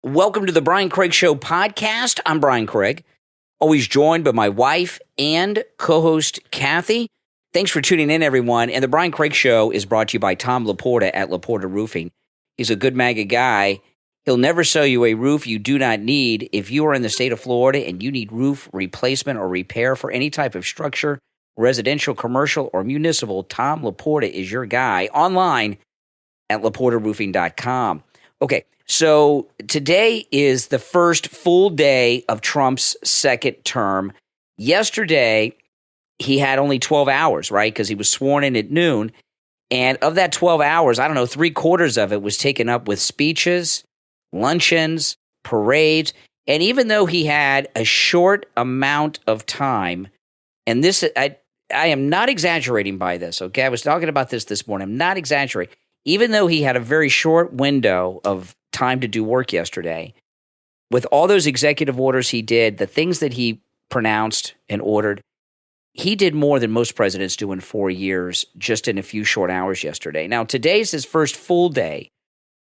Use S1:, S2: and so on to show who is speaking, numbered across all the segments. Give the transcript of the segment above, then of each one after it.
S1: Welcome to the Brian Craig Show podcast. I'm Brian Craig, always joined by my wife and co-host Kathy. Thanks for tuning in, everyone. And the Brian Craig Show is brought to you by Tom Laporta at Laporta Roofing. He's a good MAGA guy. He'll never sell you a roof you do not need. If you are in the state of Florida and you need roof replacement or repair for any type of structure, residential, commercial, or municipal, Tom Laporta is your guy. Online at laportaroofing.com. Okay. So today is the first full day of Trump's second term. Yesterday, he had only 12 hours, right? Because he was sworn in at noon. And of that 12 hours, I don't know, 3/4 of it was taken up with speeches, luncheons, parades. And even though he had a short amount of time, and this, I am not exaggerating by this, okay? I was talking about this morning. I'm not exaggerating. Even though he had a very short window of time to do work yesterday, with all those executive orders he did, the things that he pronounced and ordered, he did more than most presidents do in 4 years just in a few short hours yesterday. Now, today's his first full day,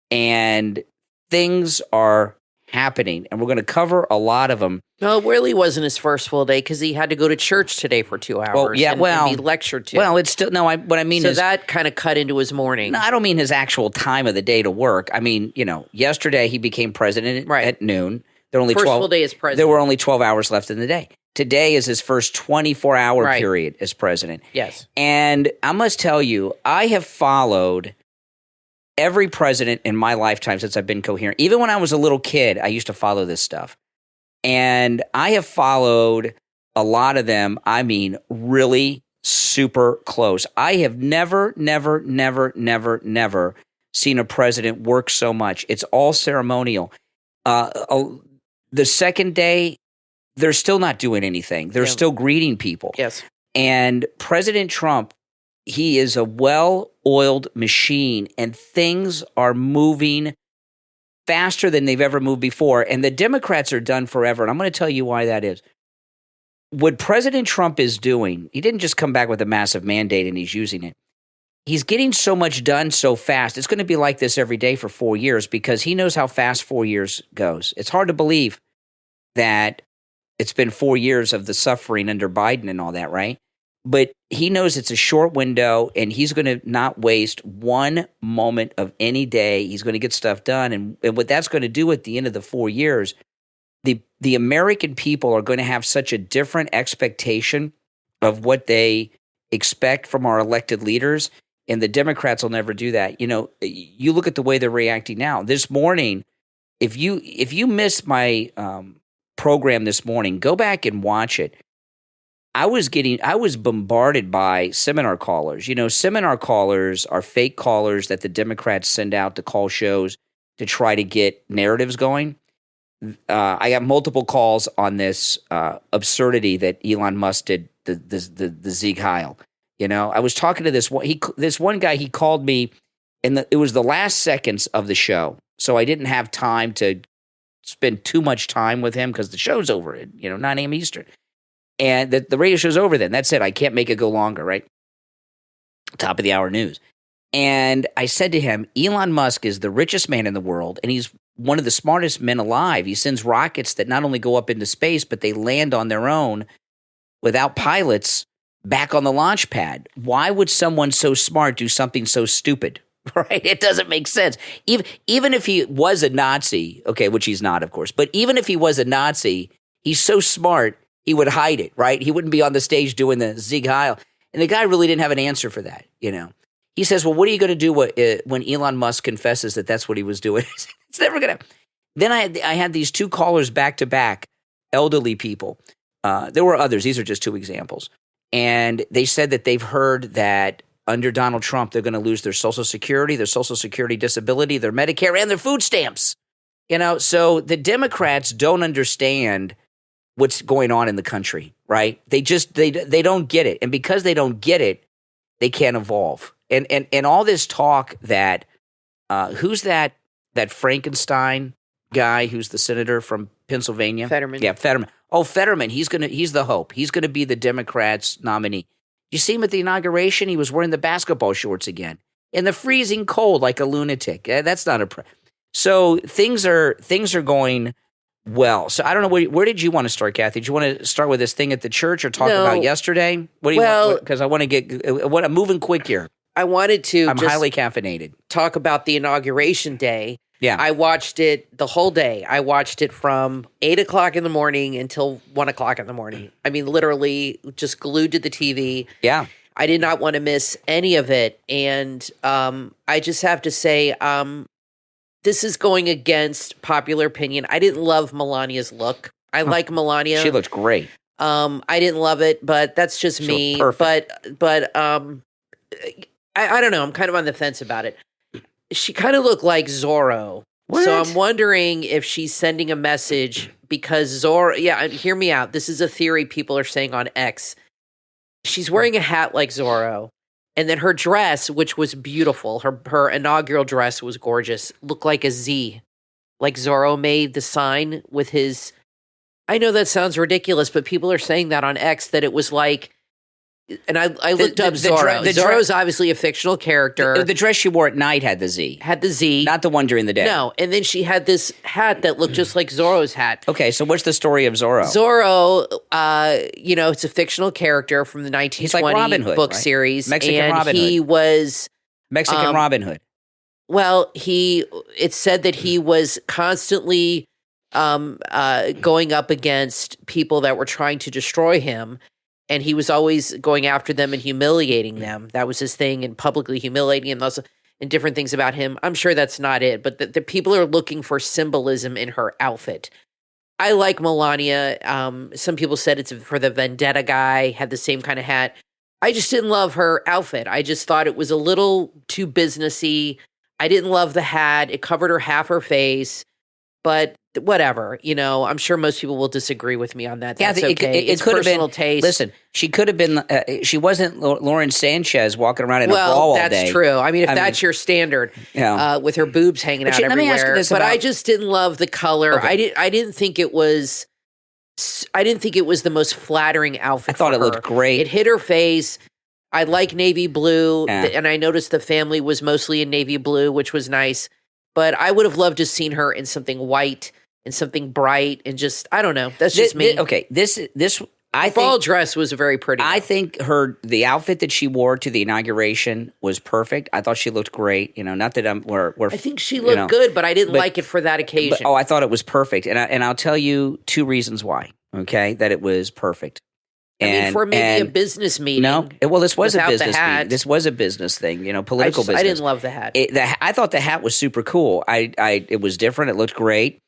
S1: and things are happening, and we're going to cover a lot of them.
S2: No, it really wasn't his first full day because he had to go to church today for 2 hours.
S1: Oh, yeah,
S2: and be lectured to.
S1: Well, it's still, no, what I mean
S2: so
S1: is.
S2: So that kind of cut into his morning.
S1: No, I don't mean his actual time of the day to work. I mean, yesterday he became president at noon. There were only
S2: first full day as president.
S1: There were only 12 hours left in the day. Today is his first 24-hour period as president.
S2: Yes.
S1: And I must tell you, I have followed every president in my lifetime since I've been coherent. Even when I was a little kid, I used to follow this stuff. And I have followed a lot of them, I mean, really super close. I have never seen a president work so much. It's all ceremonial. The second day, they're still not doing anything. They're still greeting people.
S2: Yes.
S1: And President Trump, he is a well-oiled machine, and things are moving faster than they've ever moved before. And the Democrats are done forever. And I'm going to tell you why that is. What President Trump is doing, he didn't just come back with a massive mandate and he's using it. He's getting so much done so fast. It's going to be like this every day for 4 years because he knows how fast 4 years goes. It's hard to believe that it's been 4 years of the suffering under Biden and all that, right? But he knows it's a short window, and he's going to not waste one moment of any day. He's going to get stuff done. And what that's going to do at the end of the 4 years, the American people are going to have such a different expectation of what they expect from our elected leaders, and the Democrats will never do that. You look at the way they're reacting now. This morning, if you missed my program this morning, go back and watch it. I was bombarded by seminar callers. Seminar callers are fake callers that the Democrats send out to call shows to try to get narratives going. I got multiple calls on this absurdity that Elon Musk did, the Sieg Heil. I was talking to this one guy. He called me, and it was the last seconds of the show, so I didn't have time to spend too much time with him because the show's over at 9 a.m. Eastern. And the radio show's over then. That's it. I can't make it go longer, right? Top of the hour news. And I said to him, Elon Musk is the richest man in the world, and he's one of the smartest men alive. He sends rockets that not only go up into space, but they land on their own without pilots back on the launch pad. Why would someone so smart do something so stupid? Right? It doesn't make sense. Even if he was a Nazi, okay, which he's not, of course, but even if he was a Nazi, he's so smart, he would hide it, right? He wouldn't be on the stage doing the Sieg Heil. And the guy really didn't have an answer for that, He says, well, what are you going to do when Elon Musk confesses that that's what he was doing? It's never going to. Then I had these two callers back to back, elderly people. There were others. These are just two examples. And they said that they've heard that under Donald Trump, they're going to lose their Social Security disability, their Medicare, and their food stamps. So the Democrats don't understand what's going on in the country, right? They don't get it. And because they don't get it, they can't evolve. And all this talk that who's that Frankenstein guy who's the senator from Pennsylvania?
S2: Fetterman.
S1: Yeah, Fetterman. Oh, Fetterman, he's the hope. He's going to be the Democrats' nominee. You see him at the inauguration? He was wearing the basketball shorts again in the freezing cold like a lunatic. That's not So things are going well. So I don't know where did you want to start, Kathy? Do you want to start with this thing at the church or talk about yesterday? What do you want? Because I want to get I'm moving quick here.
S2: I wanted to.
S1: I'm highly caffeinated.
S2: Talk about the inauguration day.
S1: Yeah,
S2: I watched it the whole day. I watched it from 8:00 in the morning until 1:00 in the morning. I mean, literally just glued to the TV.
S1: Yeah.
S2: I did not want to miss any of it. And I just have to say, this is going against popular opinion. I didn't love Melania's look. I like Melania.
S1: She looked great.
S2: I didn't love it, but that's just me. But I don't know. I'm kind of on the fence about it. She kind of looked like Zorro.
S1: What?
S2: So I'm wondering if she's sending a message because Zorro, hear me out. This is a theory people are saying on X. She's wearing a hat like Zorro. And then her dress, which was beautiful, her inaugural dress was gorgeous, looked like a Z. Like Zorro made the sign with his... I know that sounds ridiculous, but people are saying that on X, that it was like... And I looked up Zorro. Zorro's obviously a fictional character.
S1: The dress she wore at night had the Z.
S2: Had the Z.
S1: Not the one during the day.
S2: No, and then she had this hat that looked just like Zorro's hat.
S1: Okay, so what's the story of Zorro?
S2: Zorro, it's a fictional character from the 1920 book series.
S1: Mexican Robin Hood.
S2: He was...
S1: Mexican Robin Hood.
S2: Well, it said that he was constantly going up against people that were trying to destroy him. And he was always going after them and humiliating them. That was his thing, and publicly humiliating them, also, and different things about him. I'm sure that's not it, but the people are looking for symbolism in her outfit. I like Melania. Some people said it's for the Vendetta guy, had the same kind of hat. I just didn't love her outfit. I just thought it was a little too businessy. I didn't love the hat. It covered half her face. But whatever, I'm sure most people will disagree with me on that. That's okay.
S1: It could have been
S2: taste.
S1: Listen, she could have been. She wasn't Lauren Sanchez walking around in a ball all day.
S2: That's true. I mean, if that's your standard, with her boobs hanging out everywhere. Let me ask you this I just didn't love the color. Okay. I didn't think it was. I didn't think it was the most flattering outfit.
S1: I thought it looked great.
S2: It hit her face. I like navy blue, and I noticed the family was mostly in navy blue, which was nice. But I would have loved to have seen her in something white and something bright and just, I don't know. That's just me.
S1: I think
S2: fall dress was very pretty.
S1: I think the outfit that she wore to the inauguration was perfect. I thought she looked great. Not that I
S2: think she looked good, but I didn't like it for that occasion.
S1: I thought it was perfect. And I'll tell you 2 reasons why, okay, that it was perfect.
S2: For maybe a business meeting.
S1: No, this was a business meeting. This was a business thing, political business.
S2: I didn't love the hat.
S1: I thought the hat was super cool. It was different. It looked great.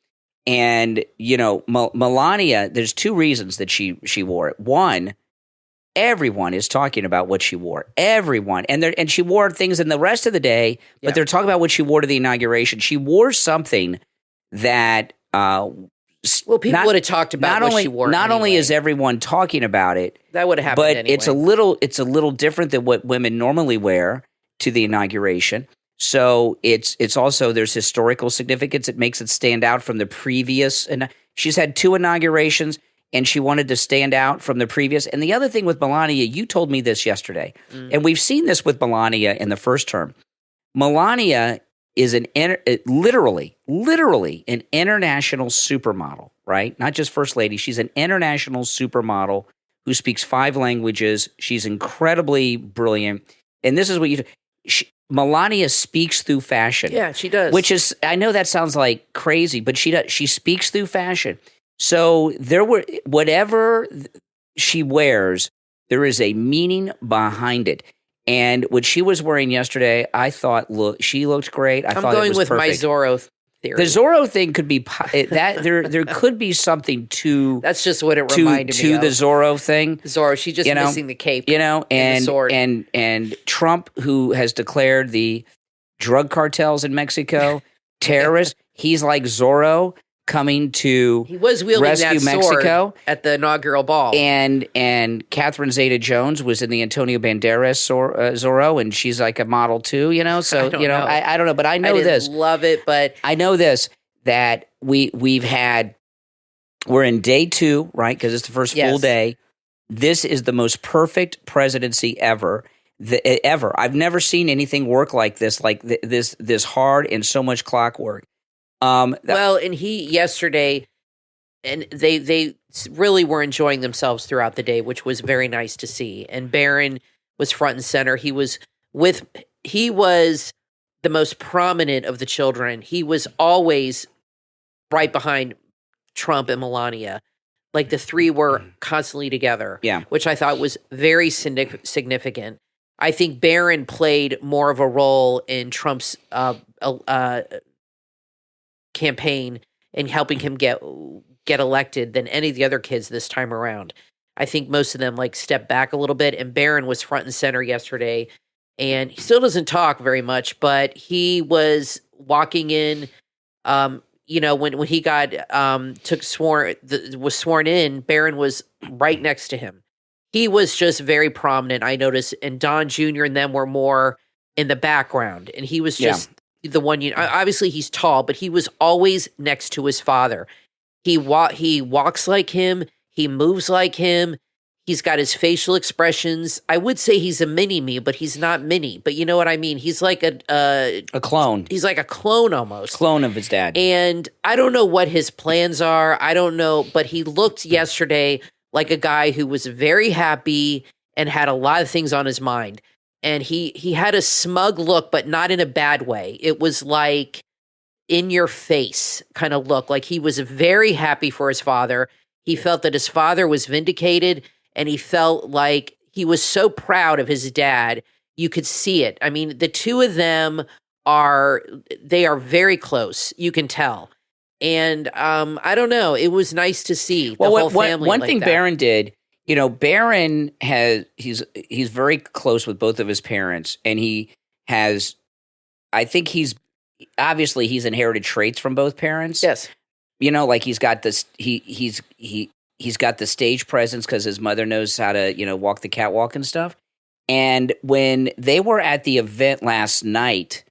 S1: And, Melania, there's 2 reasons that she wore it. One, everyone is talking about what she wore. Everyone. And she wore things in the rest of the day, but they're talking about what she wore to the inauguration. She wore something that
S2: people would have talked about what she wore.
S1: Not only is everyone talking about it,
S2: that would have happened
S1: but
S2: anyway.
S1: it's a little different than what women normally wear to the inauguration. So it's also, there's historical significance. It makes it stand out from the previous. And she's had 2 inaugurations, and she wanted to stand out from the previous. And the other thing with Melania, you told me this yesterday, and we've seen this with Melania in the first term. Melania is literally an international supermodel, right? Not just first lady. She's an international supermodel who speaks 5 languages. She's incredibly brilliant. And this is what Melania speaks through fashion.
S2: Yeah, she does.
S1: Which is, I know that sounds like crazy, but she speaks through fashion. So whatever she wears, there is a meaning behind it. And what she was wearing yesterday, I thought, she looked great.
S2: I'm going with
S1: perfect.
S2: my Zorro theory.
S1: The Zorro thing could be that there could be something to.
S2: That's just what it reminded me of.
S1: To the Zorro thing.
S2: Zorro, she's just missing the cape,
S1: and
S2: the sword.
S1: And Trump, who has declared the drug cartels in Mexico terrorists, he's like Zorro coming to
S2: he was wielding
S1: rescue
S2: that
S1: Mexico
S2: sword at the inaugural ball.
S1: And Catherine Zeta-Jones was in the Antonio Banderas Zorro, and she's like a model too, So I don't know, but I know this.
S2: Love it, but
S1: I know this that we're in day 2, right? Because it's the first full day. This is the most perfect presidency ever. Ever. I've never seen anything work like this hard and so much clockwork.
S2: Well, and he yesterday, and they really were enjoying themselves throughout the day, which was very nice to see. And Barron was front and center. He was the most prominent of the children. He was always right behind Trump and Melania. Like the three were constantly together, which I thought was very significant. I think Barron played more of a role in Trump's campaign in helping him get elected than any of the other kids this time around. I think most of them like stepped back a little bit, and Barron was front and center yesterday. And he still doesn't talk very much, but he was walking in. When he got was sworn in, Barron was right next to him. He was just very prominent, I noticed, and Don Jr. and them were more in the background, and he was just the one. Obviously, he's tall, but he was always next to his father. He walks like him. He moves like him. He's got his facial expressions. I would say he's a mini-me, but he's not mini. But you know what I mean? He's like a
S1: clone.
S2: He's like a clone almost.
S1: Clone of his dad.
S2: And I don't know what his plans are. I don't know. But he looked yesterday like a guy who was very happy and had a lot of things on his mind. And he had a smug look, but not in a bad way. It was like in your face kind of look. Like he was very happy for his father. He felt that his father was vindicated. And he felt like he was so proud of his dad. You could see it. I mean, the two of them are very close. You can tell. And I don't know. It was nice to see the whole family.
S1: One
S2: like
S1: thing
S2: that.
S1: Barron did, Barron he's very close with both of his parents, and I think he's inherited traits from both parents.
S2: Yes.
S1: Like he's got this. He's got the stage presence because his mother knows how to, walk the catwalk and stuff. And when they were at the event last night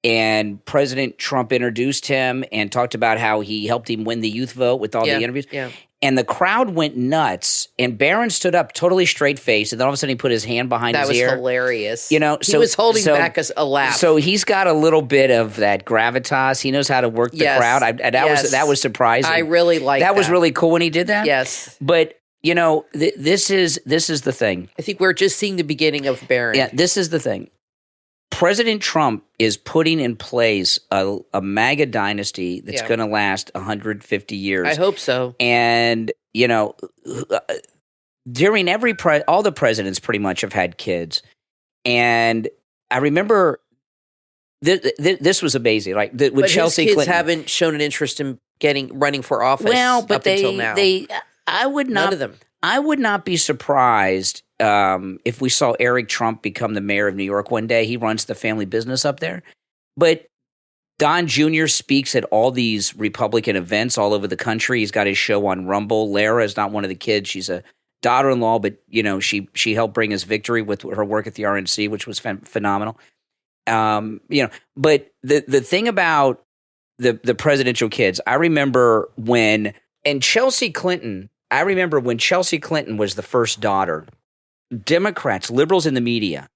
S1: and President Trump introduced him and talked about how he helped him win the youth vote with all the interviews.
S2: Yeah.
S1: And the crowd went nuts, and Barron stood up totally straight-faced, and then all of a sudden he put his hand behind his ear.
S2: That was hilarious.
S1: He
S2: was holding back a laugh.
S1: So he's got a little bit of that gravitas. He knows how to work the crowd. That was surprising.
S2: I really liked that.
S1: That was really cool when he did that.
S2: Yes.
S1: But, this is the thing.
S2: I think we're just seeing the beginning of Barron.
S1: Yeah, this is the thing. President Trump is putting in place a MAGA dynasty that's going to last 150 years.
S2: I hope so.
S1: And, during all the presidents pretty much have had kids. And I remember this was amazing. Like with Chelsea
S2: his kids
S1: Clinton.
S2: haven't shown an interest in running for office until now. None of them.
S1: I would not be surprised if we saw Eric Trump become the mayor of New York one day. He runs the family business up there. But Don Jr. speaks at all these Republican events all over the country. He's got his show on Rumble. Lara is not one of the kids. She's a daughter-in-law, but, she helped bring us victory with her work at the RNC, which was phenomenal. But the thing about the presidential kids, I remember when Chelsea Clinton was the first daughter, Democrats, liberals in the media,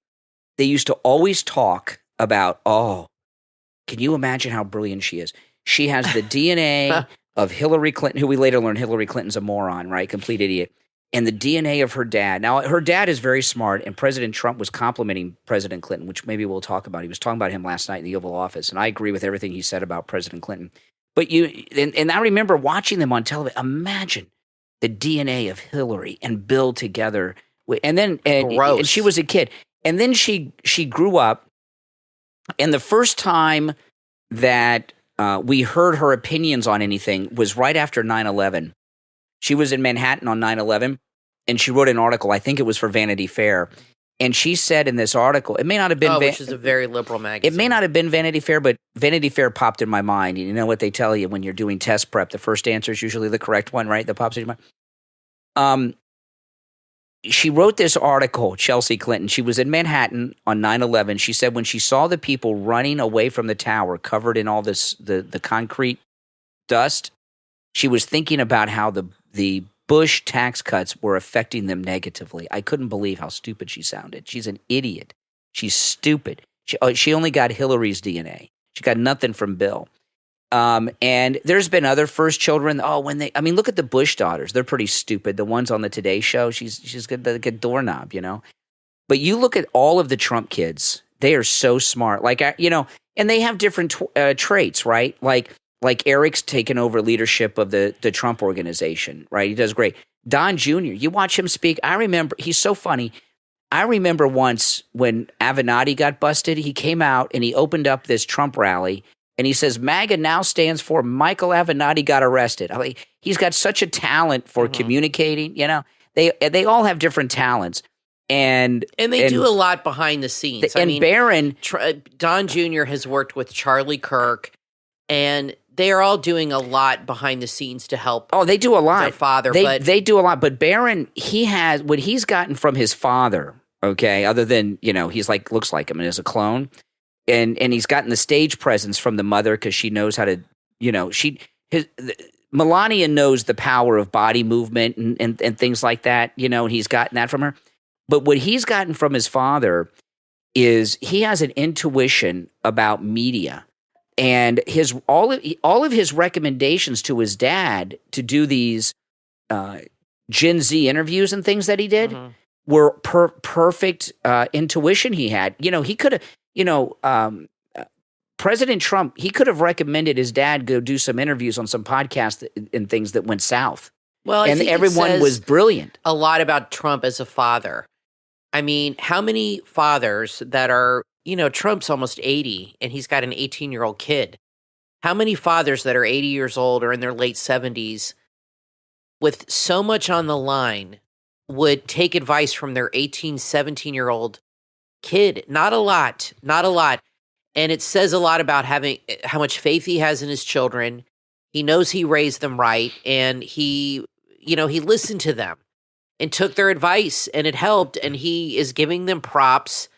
S1: they used to always talk about, can you imagine how brilliant she is? She has the DNA of Hillary Clinton, who we later learned Hillary Clinton's a moron, right? Complete idiot. And the DNA of her dad. Now, her dad is very smart, and President Trump was complimenting President Clinton, which maybe we'll talk about. He was talking about him last night in the Oval Office, and I agree with everything he said about President Clinton. But I remember watching them on television. Imagine the DNA of Hillary and Bill together. And she was a kid. And then she grew up, and the first time that we heard her opinions on anything was right after 9/11. She was in Manhattan on 9/11, and she wrote an article. I think it was for Vanity Fair. And she said in this article, it may not have been
S2: which is a very liberal magazine.
S1: It may not have been Vanity Fair, but Vanity Fair popped in my mind. You know what they tell you when you're doing test prep? The first answer is usually the correct one, right? That pops in your mind. She wrote this article, Chelsea Clinton. She was in Manhattan on 9/11. She said when she saw the people running away from the tower covered in all this the concrete dust, she was thinking about how the Bush tax cuts were affecting them negatively. I couldn't believe how stupid she sounded. She's an idiot. She's stupid. She only got Hillary's DNA. She got nothing from Bill. And there's been other first children. Oh, look at the Bush daughters. They're pretty stupid. The ones on the Today Show, she's got like a doorknob, But you look at all of the Trump kids. They are so smart. And they have different traits, right? Like Eric's taken over leadership of the Trump organization, right? He does great. Don Jr., you watch him speak. I remember, he's so funny. I remember once when Avenatti got busted, he came out and he opened up this Trump rally and he says, MAGA now stands for Michael Avenatti got arrested. He's got such a talent for communicating, They all have different talents. And
S2: they do a lot behind the scenes.
S1: Barron.
S2: Don Jr. has worked with Charlie Kirk, and they are all doing a lot behind the scenes to help.
S1: Oh, they do a lot.
S2: Their father.
S1: They do a lot. But Barron, he has what he's gotten from his father. Okay, other than he's looks like him and is a clone, and he's gotten the stage presence from the mother because she knows how to. Melania knows the power of body movement and things like that. And he's gotten that from her. But what he's gotten from his father is he has an intuition about media. And all of his recommendations to his dad to do these Gen Z interviews and things that he did were perfect intuition he had. He could have, President Trump, he could have recommended his dad go do some interviews on some podcasts and things that went south.
S2: Well,
S1: and everyone was brilliant.
S2: A lot about Trump as a father. How many fathers that are, Trump's almost 80 and he's got an 18-year-old kid. How many fathers that are 80 years old or in their late 70s with so much on the line would take advice from their 18, 17-year-old kid? Not a lot. And it says a lot about how much faith he has in his children. He knows he raised them right, and he listened to them and took their advice, and it helped, and he is giving them props.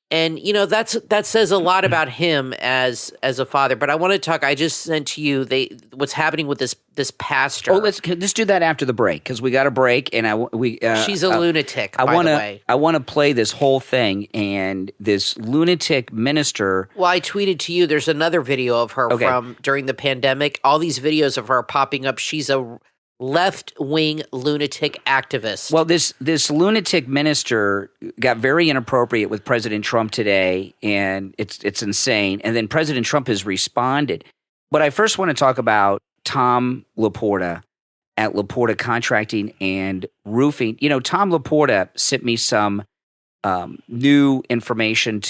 S2: And, that says a lot about him as a father. But I want to talk, I just sent to you what's happening with this pastor.
S1: Oh, let's do that after the break, because we got a break, and
S2: she's a lunatic, by the way.
S1: I want to play this whole thing, and this lunatic minister.
S2: Well, I tweeted to you, there's another video of her from during the pandemic. All these videos of her popping up. She's a left-wing lunatic activist.
S1: Well, this lunatic minister got very inappropriate with President Trump today, and it's insane. And then President Trump has responded. But I first want to talk about Tom Laporta at Laporta Contracting and Roofing. Tom Laporta sent me some new information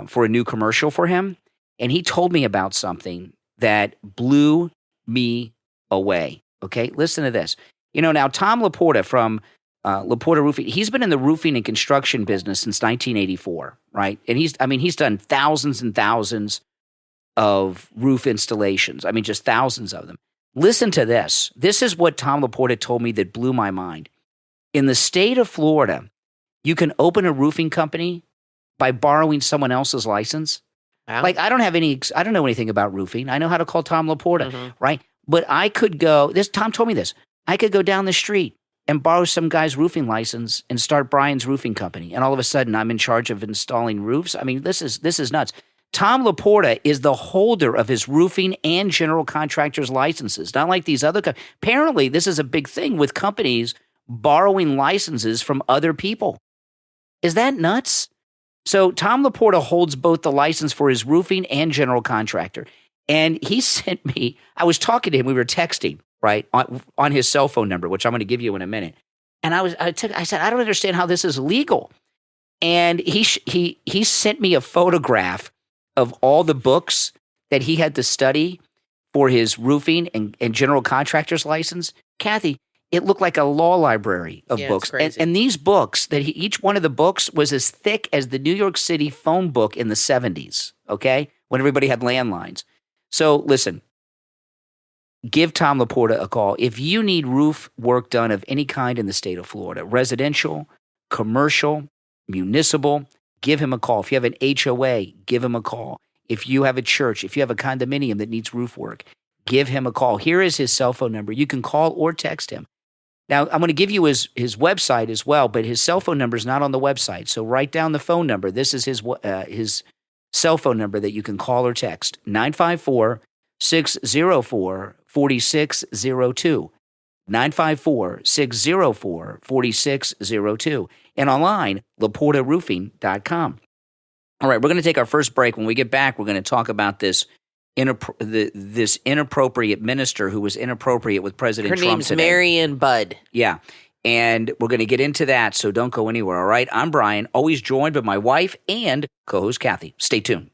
S1: for a new commercial for him, and he told me about something that blew me away. Okay, listen to this. Now Tom Laporta from Laporta Roofing, he's been in the roofing and construction business since 1984, right? And he's done thousands and thousands of roof installations. Just thousands of them. Listen to this. This is what Tom Laporta told me that blew my mind. In the state of Florida, you can open a roofing company by borrowing someone else's license. Wow. I don't know anything about roofing. I know how to call Tom Laporta, right? But I could go, Tom told me this, I could go down the street and borrow some guy's roofing license and start Brian's roofing company. And all of a sudden I'm in charge of installing roofs. This is nuts. Tom Laporta is the holder of his roofing and general contractor's licenses, not like these other apparently this is a big thing with companies borrowing licenses from other people. Is that nuts? So Tom Laporta holds both the license for his roofing and general contractor. And he sent me, I was talking to him, we were texting, right, on his cell phone number, which I'm going to give you in a minute. And I said, I don't understand how this is legal. And he sent me a photograph of all the books that he had to study for his roofing and general contractor's license. Kathy, it looked like a law library of books. And these books, each one of the books was as thick as the New York City phone book in the 70s, okay, when everybody had landlines. So listen, give Tom Laporta a call. If you need roof work done of any kind in the state of Florida, residential, commercial, municipal, give him a call. If you have an HOA, give him a call. If you have a church, if you have a condominium that needs roof work, give him a call. Here is his cell phone number. You can call or text him. Now, I'm going to give you his website as well, but his cell phone number is not on the website. So write down the phone number. This is his cell phone number that you can call or text, 954 954-604-4602. 954-604-4602. And online, laportaroofing.com. All right, we're going to take our first break. When we get back, we're going to talk about this this inappropriate minister who was inappropriate with President Trump today.
S2: Her name's Marion Budd.
S1: Yeah, and we're going to get into that, so don't go anywhere, all right? I'm Brian, always joined by my wife and co-host Kathy. Stay tuned.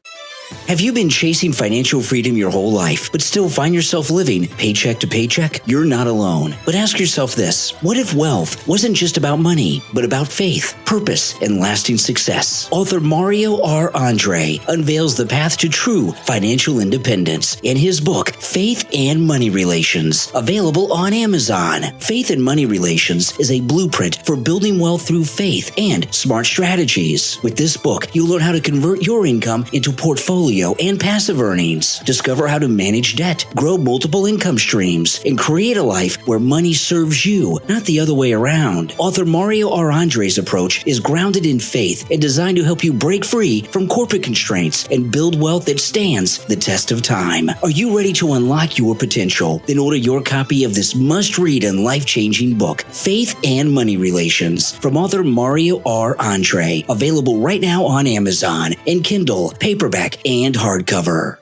S3: Have you been chasing financial freedom your whole life, but still find yourself living paycheck to paycheck? You're not alone. But ask yourself this: what if wealth wasn't just about money, but about faith, purpose, and lasting success? Author Mario R. Andre unveils the path to true financial independence in his book, Faith and Money Relations, available on Amazon. Faith and Money Relations is a blueprint for building wealth through faith and smart strategies. With this book, you'll learn how to convert your income into portfolio and passive earnings. Discover how to manage debt, grow multiple income streams, and create a life where money serves you, not the other way around. Author Mario R. Andre's approach is grounded in faith and designed to help you break free from corporate constraints and build wealth that stands the test of time. Are you ready to unlock your potential? Then order your copy of this must-read and life-changing book, Faith and Money Relations, from author Mario R. Andre. Available right now on Amazon and Kindle, paperback, and hardcover.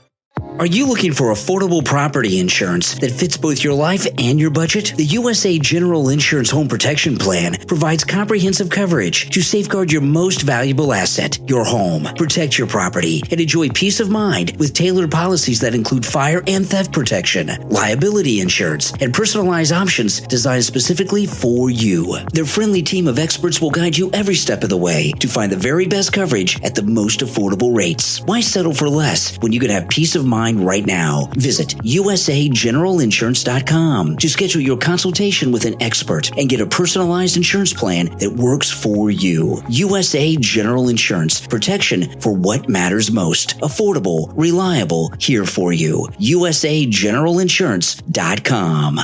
S3: Are you looking for affordable property insurance that fits both your life and your budget? The USA General Insurance Home Protection Plan provides comprehensive coverage to safeguard your most valuable asset, your home. Protect your property and enjoy peace of mind with tailored policies that include fire and theft protection, liability insurance, and personalized options designed specifically for you. Their friendly team of experts will guide you every step of the way to find the very best coverage at the most affordable rates. Why settle for less when you can have peace of mind right now? Visit usageneralinsurance.com to schedule your consultation with an expert and get a personalized insurance plan that works for you. USA General Insurance, protection for what matters most. Affordable, reliable, here for you. usageneralinsurance.com.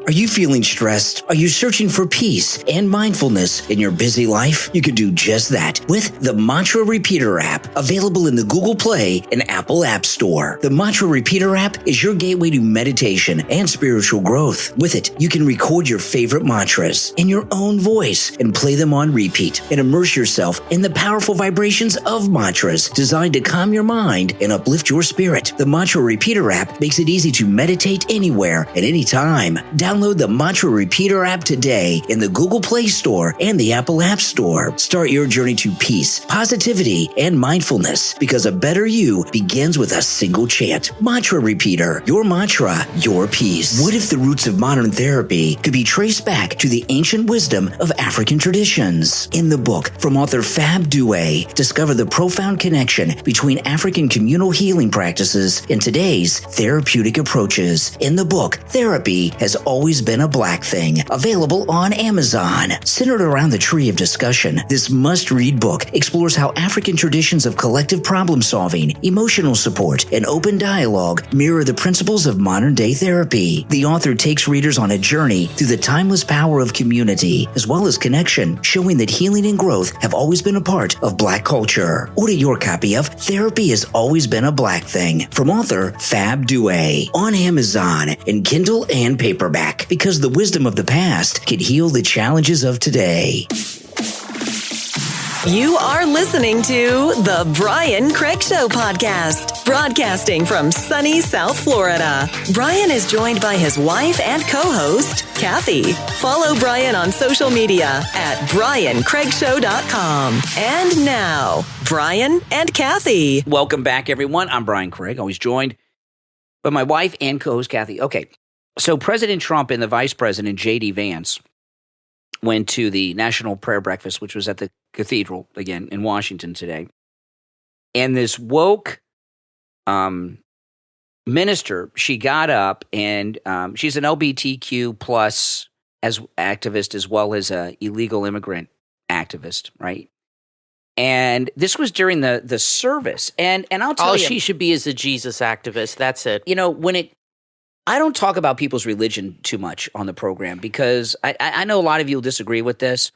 S3: Are you feeling stressed? Are you searching for peace and mindfulness in your busy life? You can do just that with the Mantra Repeater app, available in the Google Play and Apple App Store. The Mantra Repeater app is your gateway to meditation and spiritual growth. With it, you can record your favorite mantras in your own voice and play them on repeat and immerse yourself in the powerful vibrations of mantras designed to calm your mind and uplift your spirit. The Mantra Repeater app makes it easy to meditate anywhere at any time. Download the Mantra Repeater app today in the Google Play Store and the Apple App Store. Start your journey to peace, positivity, and mindfulness, because a better you begins with a single chant. Mantra Repeater, your mantra, your peace. What if the roots of modern therapy could be traced back to the ancient wisdom of African traditions? In the book from author Fab Douay, discover the profound connection between African communal healing practices and today's therapeutic approaches. In the book, Therapy Has Always Been a Black Thing, available on Amazon. Centered around the tree of discussion, this must-read book explores how African traditions of collective problem-solving, emotional support, and open dialogue mirror the principles of modern-day therapy. The author takes readers on a journey through the timeless power of community, as well as connection, showing that healing and growth have always been a part of Black culture. Order your copy of Therapy Has Always Been a Black Thing from author Fab Douay on Amazon in Kindle and paperback, because the wisdom of the past can heal the challenges of today.
S4: You are listening to the Brian Craig Show podcast, broadcasting from sunny South Florida. Brian is joined by his wife and co-host, Kathy. Follow Brian on social media at BrianCraigShow.com. And now, Brian and Kathy.
S1: Welcome back, everyone. I'm Brian Craig, always joined by my wife and co-host, Kathy. Okay, so President Trump and the Vice President, J.D. Vance, went to the National Prayer Breakfast, which was at the Cathedral, again, in Washington today. And this woke minister, she got up, and she's an LGBTQ plus as activist, as well as a illegal immigrant activist, right? And this was during the service. And I'll tell you,
S2: all she should be is a Jesus activist. That's it.
S1: You know, I don't talk about people's religion too much on the program, because I know a lot of you will disagree with this,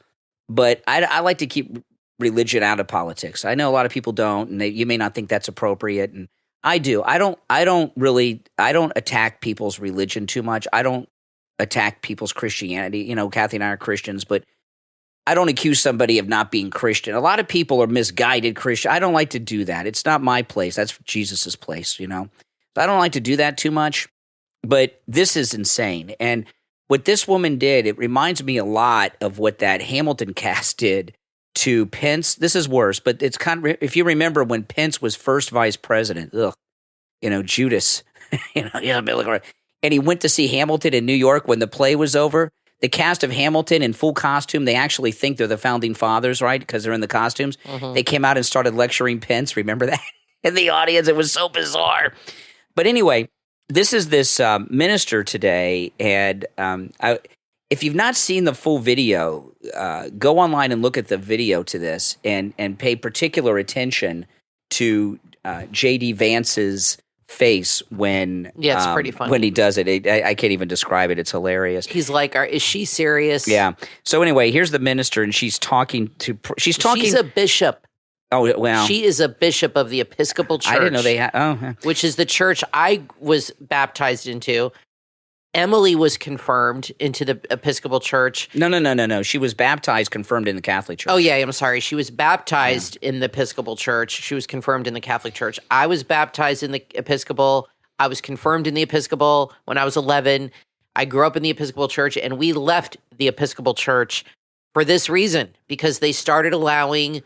S1: but I like to keep religion out of politics. I know a lot of people don't, and you may not think that's appropriate. And I do. I don't attack people's religion too much. I don't attack people's Christianity. You know, Kathy and I are Christians, but I don't accuse somebody of not being Christian. A lot of people are misguided Christian. I don't like to do that. It's not my place. That's Jesus's place, you know. I don't like to do that too much, but this is insane. And what this woman did, it reminds me a lot of what that Hamilton cast did to Pence. This is worse, but it's kind of, if you remember when Pence was first vice president, Judas, and he went to see Hamilton in New York when the play was over. The cast of Hamilton in full costume, they actually think they're the founding fathers, right? Because they're in the costumes. Mm-hmm. They came out and started lecturing Pence. Remember that? In the audience, it was so bizarre. But anyway, this is this minister today, and if you've not seen the full video, go online and look at the video to this, and pay particular attention to J.D. Vance's face when
S2: it's pretty funny
S1: when he does it. I can't even describe it. It's hilarious.
S2: He's like, "Is she serious?"
S1: Yeah. So anyway, here's the minister, and she's talking. She's
S2: a bishop.
S1: Oh, well.
S2: She is a bishop of the Episcopal Church.
S1: I didn't know they had.
S2: Which is the church I was baptized into. Emily was confirmed into the Episcopal Church.
S1: No. She was baptized, confirmed in the Catholic Church.
S2: Oh, yeah, I'm sorry. She was baptized in the Episcopal Church. She was confirmed in the Catholic Church. I was baptized in the Episcopal. I was confirmed in the Episcopal when I was 11. I grew up in the Episcopal Church, and we left the Episcopal Church for this reason, because they started allowing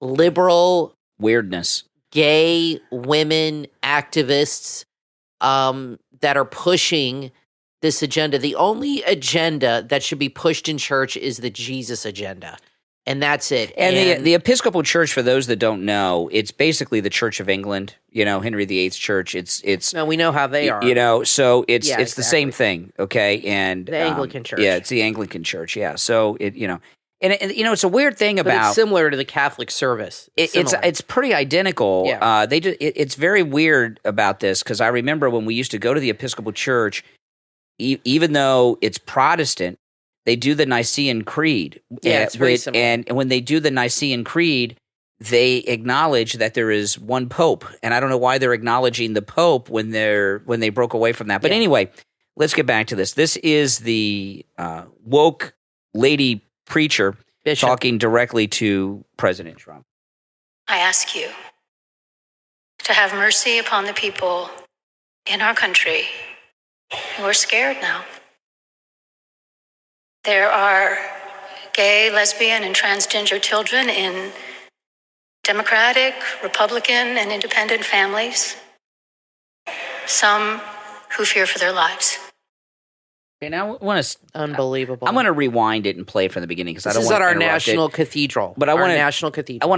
S2: liberal
S1: weirdness,
S2: gay women activists that are pushing this agenda. The only agenda that should be pushed in church is the Jesus agenda. And that's it.
S1: And the Episcopal Church, for those that don't know, it's basically the Church of England, Henry VIII's church. It's
S2: no, we know how they are.
S1: So it's exactly the same thing, okay? And
S2: the Anglican Church.
S1: Yeah, it's the Anglican Church, yeah. So And it's a weird thing about,
S2: but it's similar to the Catholic service.
S1: It's pretty identical.
S2: Yeah.
S1: It's very weird about this, because I remember when we used to go to the Episcopal Church, even though it's Protestant, they do the Nicene Creed.
S2: Yeah, it's very similar.
S1: And when they do the Nicene Creed, they acknowledge that there is one Pope, and I don't know why they're acknowledging the Pope when they broke away from that. But anyway, let's get back to this. This is the woke lady preacher
S2: Bishop
S1: talking directly to President Trump.
S5: I ask you to have mercy upon the people in our country who are scared now. There are gay, lesbian, and transgender children in Democratic, Republican, and independent families. Some who fear for their lives.
S1: Okay, now I want to
S2: unbelievable.
S1: I'm going to rewind it and play from the beginning, because I don't
S2: want.
S1: This
S2: is at our national cathedral.
S1: But I want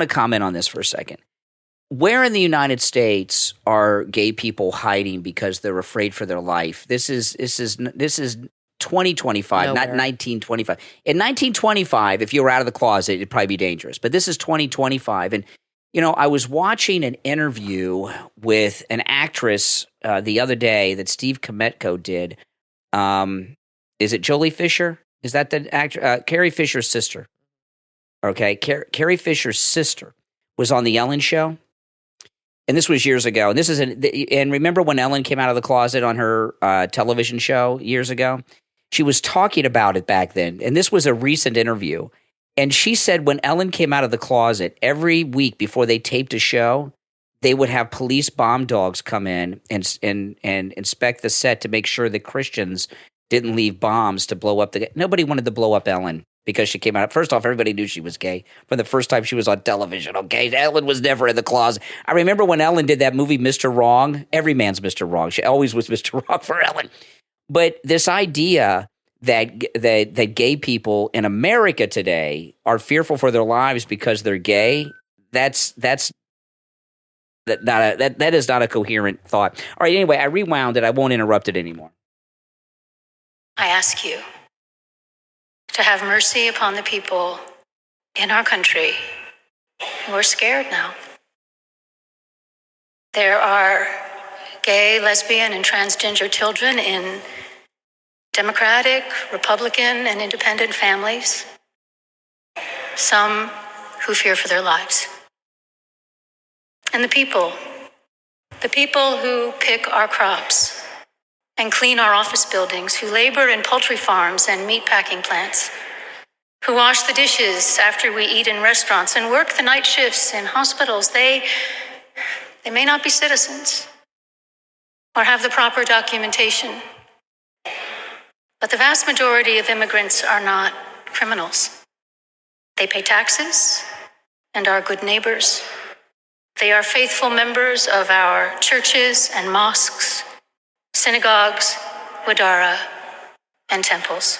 S1: to comment on this for a second. Where in the United States are gay people hiding because they're afraid for their life? This is 2025, not 1925. In 1925, if you were out of the closet, it'd probably be dangerous. But this is 2025, and I was watching an interview with an actress the other day that Steve Kane did. Is it Jolie Fisher? Is that the actor? Carrie Fisher's sister. Okay, Carrie Fisher's sister was on the Ellen Show, and this was years ago. And this is and remember when Ellen came out of the closet on her television show years ago? She was talking about it back then, and this was a recent interview. And she said when Ellen came out of the closet, every week before they taped a show, they would have police bomb dogs come in and inspect the set to make sure the Christians didn't leave bombs to blow up nobody wanted to blow up Ellen because she came out. First off, everybody knew she was gay from the first time she was on television. Okay, Ellen was never in the closet. I remember when Ellen did that movie, Mr. Wrong. Every man's Mr. Wrong. She always was Mr. Wrong for Ellen. But this idea that gay people in America today are fearful for their lives because they're gay, that is not a coherent thought. All right, anyway, I rewound it. I won't interrupt it anymore.
S5: I ask you to have mercy upon the people in our country who are scared now. There are gay, lesbian, and transgender children in Democratic, Republican, and independent families. Some who fear for their lives. And the The people who pick our crops and clean our office buildings, who labor in poultry farms and meat packing plants, who wash the dishes after we eat in restaurants and work the night shifts in hospitals, they may not be citizens or have the proper documentation. But the vast majority of immigrants are not criminals. They pay taxes and are good neighbors. They are faithful members of our churches and mosques, synagogues, wadara, and temples.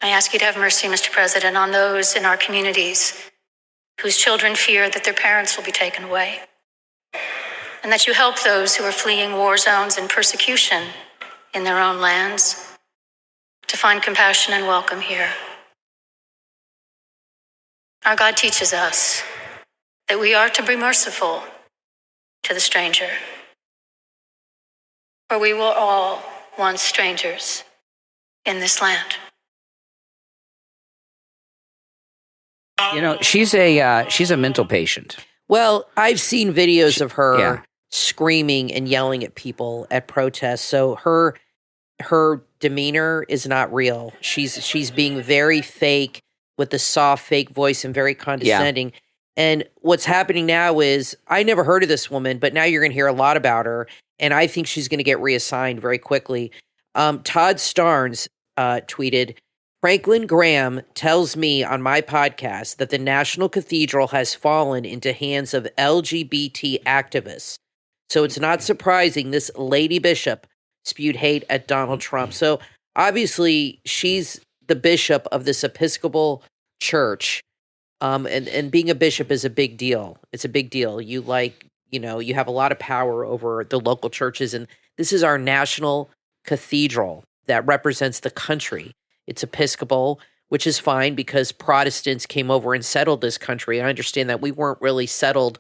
S5: I ask you to have mercy, Mr. President, on those in our communities whose children fear that their parents will be taken away, and that you help those who are fleeing war zones and persecution in their own lands to find compassion and welcome here. Our God teaches us that we are to be merciful to the stranger, for we were all once strangers in this land.
S1: You know, she's a mental patient.
S2: Well, I've seen videos of her screaming and yelling at people at protests. So her demeanor is not real. She's being very fake with the soft, fake voice and very condescending. Yeah. And what's happening now is, I never heard of this woman, but now you're going to hear a lot about her. And I think she's going to get reassigned very quickly. Todd Starnes tweeted, Franklin Graham tells me on my podcast that the National Cathedral has fallen into hands of LGBT activists. So it's not surprising this lady bishop spewed hate at Donald Trump. So obviously she's the bishop of this Episcopal church. And being a bishop is a big deal. It's a big deal. You have a lot of power over the local churches. And this is our national cathedral that represents the country. It's Episcopal, which is fine because Protestants came over and settled this country. I understand that we weren't really settled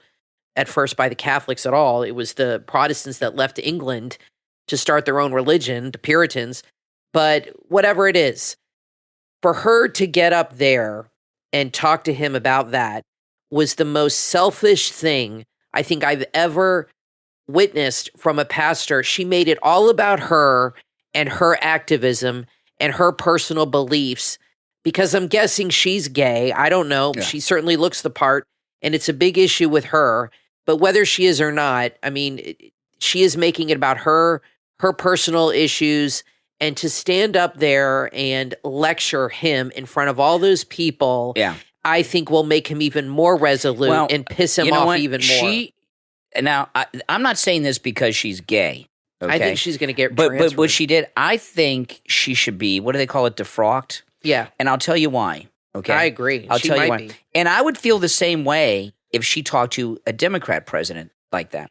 S2: at first by the Catholics at all. It was the Protestants that left England to start their own religion, the Puritans. But whatever it is, for her to get up there and talk to him about that was the most selfish thing I think I've ever witnessed from a pastor. She made it all about her and her activism and her personal beliefs, because I'm guessing she's gay. I don't know. Yeah. She certainly looks the part, and it's a big issue with her. But whether she is or not, I mean, she is making it about her personal issues, and to stand up there and lecture him in front of all those people, I think will make him even more resolute and piss him off even more.
S1: Now, I'm not saying this because she's gay. Okay.
S2: I think she's going to get
S1: but what she did, I think she should be, what do they call it, defrocked?
S2: Yeah.
S1: And I'll tell you why, okay?
S2: I agree.
S1: I'll tell you why. And I would feel the same way if she talked to a Democrat president like that.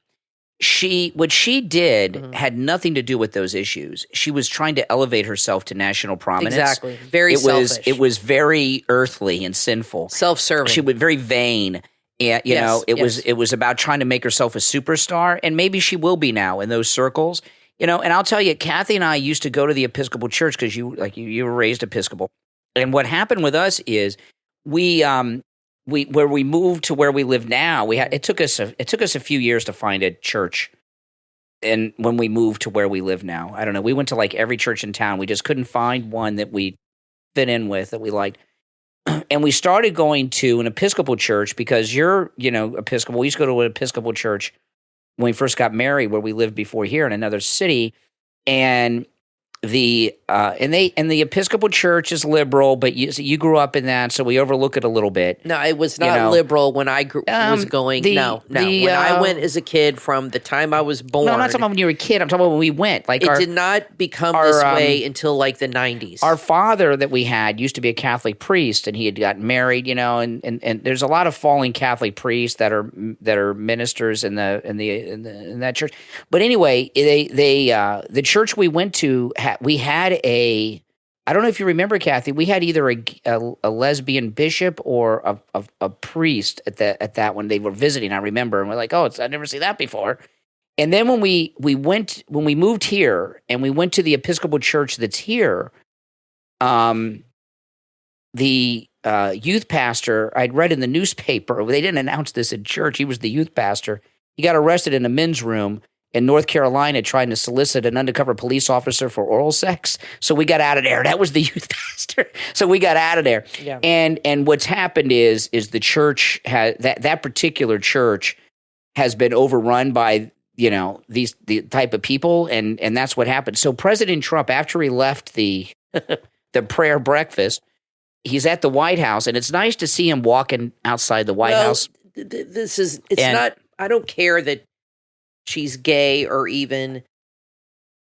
S1: What she did had nothing to do with those issues. She was trying to elevate herself to national prominence.
S2: Exactly. Very selfish.
S1: It was very earthly and sinful.
S2: Self-serving.
S1: She was very vain. Yeah, it was about trying to make herself a superstar, and maybe she will be now in those circles. And I'll tell you, Kathy and I used to go to the Episcopal Church because you were raised Episcopal, and what happened with us is we moved to where we live now. It took us a few years to find a church, and when we moved to where we live now, I don't know. We went to like every church in town. We just couldn't find one that we fit in with that we liked. And we started going to an Episcopal church because you're, Episcopal. We used to go to an Episcopal church when we first got married, where we lived before here in another city, and the Episcopal church is liberal, but you grew up in that, so we overlook it a little bit.
S2: No, it was not liberal when I was going. No. When I went as a kid, from the time I was born.
S1: No, I'm not talking about when you were a kid. I'm talking about when we went. Like
S2: it did not become this way until like the 90s.
S1: Our father that we had used to be a Catholic priest, and he had gotten married. And there's a lot of fallen Catholic priests that are ministers in that church. But anyway, the church we went to. We had I don't know if you remember, Kathy, we had either a lesbian bishop or a priest at that one. They were visiting, I remember, and we're like, I've never seen that before. And then when we moved here and we went to the Episcopal church that's here, the youth pastor, I'd read in the newspaper, they didn't announce this at church, he was the youth pastor. He got arrested in a men's room in North Carolina trying to solicit an undercover police officer for oral sex. So we got out of there. That was the youth pastor. So we got out of there.
S2: Yeah.
S1: And what's happened is the church has that particular church has been overrun by, the type of people, and that's what happened. So President Trump, after he left the prayer breakfast, he's at the White House, and it's nice to see him walking outside the White House.
S2: I don't care that she's gay or even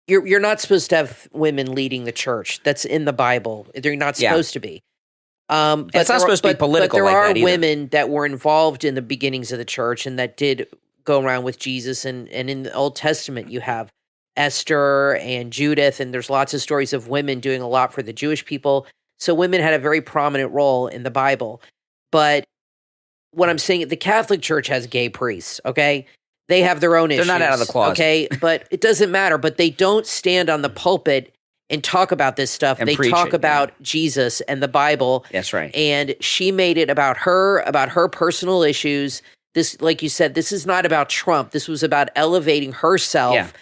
S2: you're not supposed to have women leading the church. That's in the Bible. They're not supposed to be. But
S1: it's not supposed to be political.
S2: But there
S1: like
S2: are
S1: that either.
S2: women that were involved in the beginnings of the church and that did go around with Jesus. And in the Old Testament, you have Esther and Judith, and there's lots of stories of women doing a lot for the Jewish people. So women had a very prominent role in the Bible. But what I'm saying, the Catholic Church has gay priests, okay? They have their own issues.
S1: They're not out of the closet.
S2: Okay, but it doesn't matter. But they don't stand on the pulpit and talk about this stuff.
S1: And
S2: they
S1: preach
S2: talk
S1: it,
S2: about Jesus and the Bible.
S1: That's right.
S2: And she made it about her personal issues. This, like you said, this is not about Trump. This was about elevating herself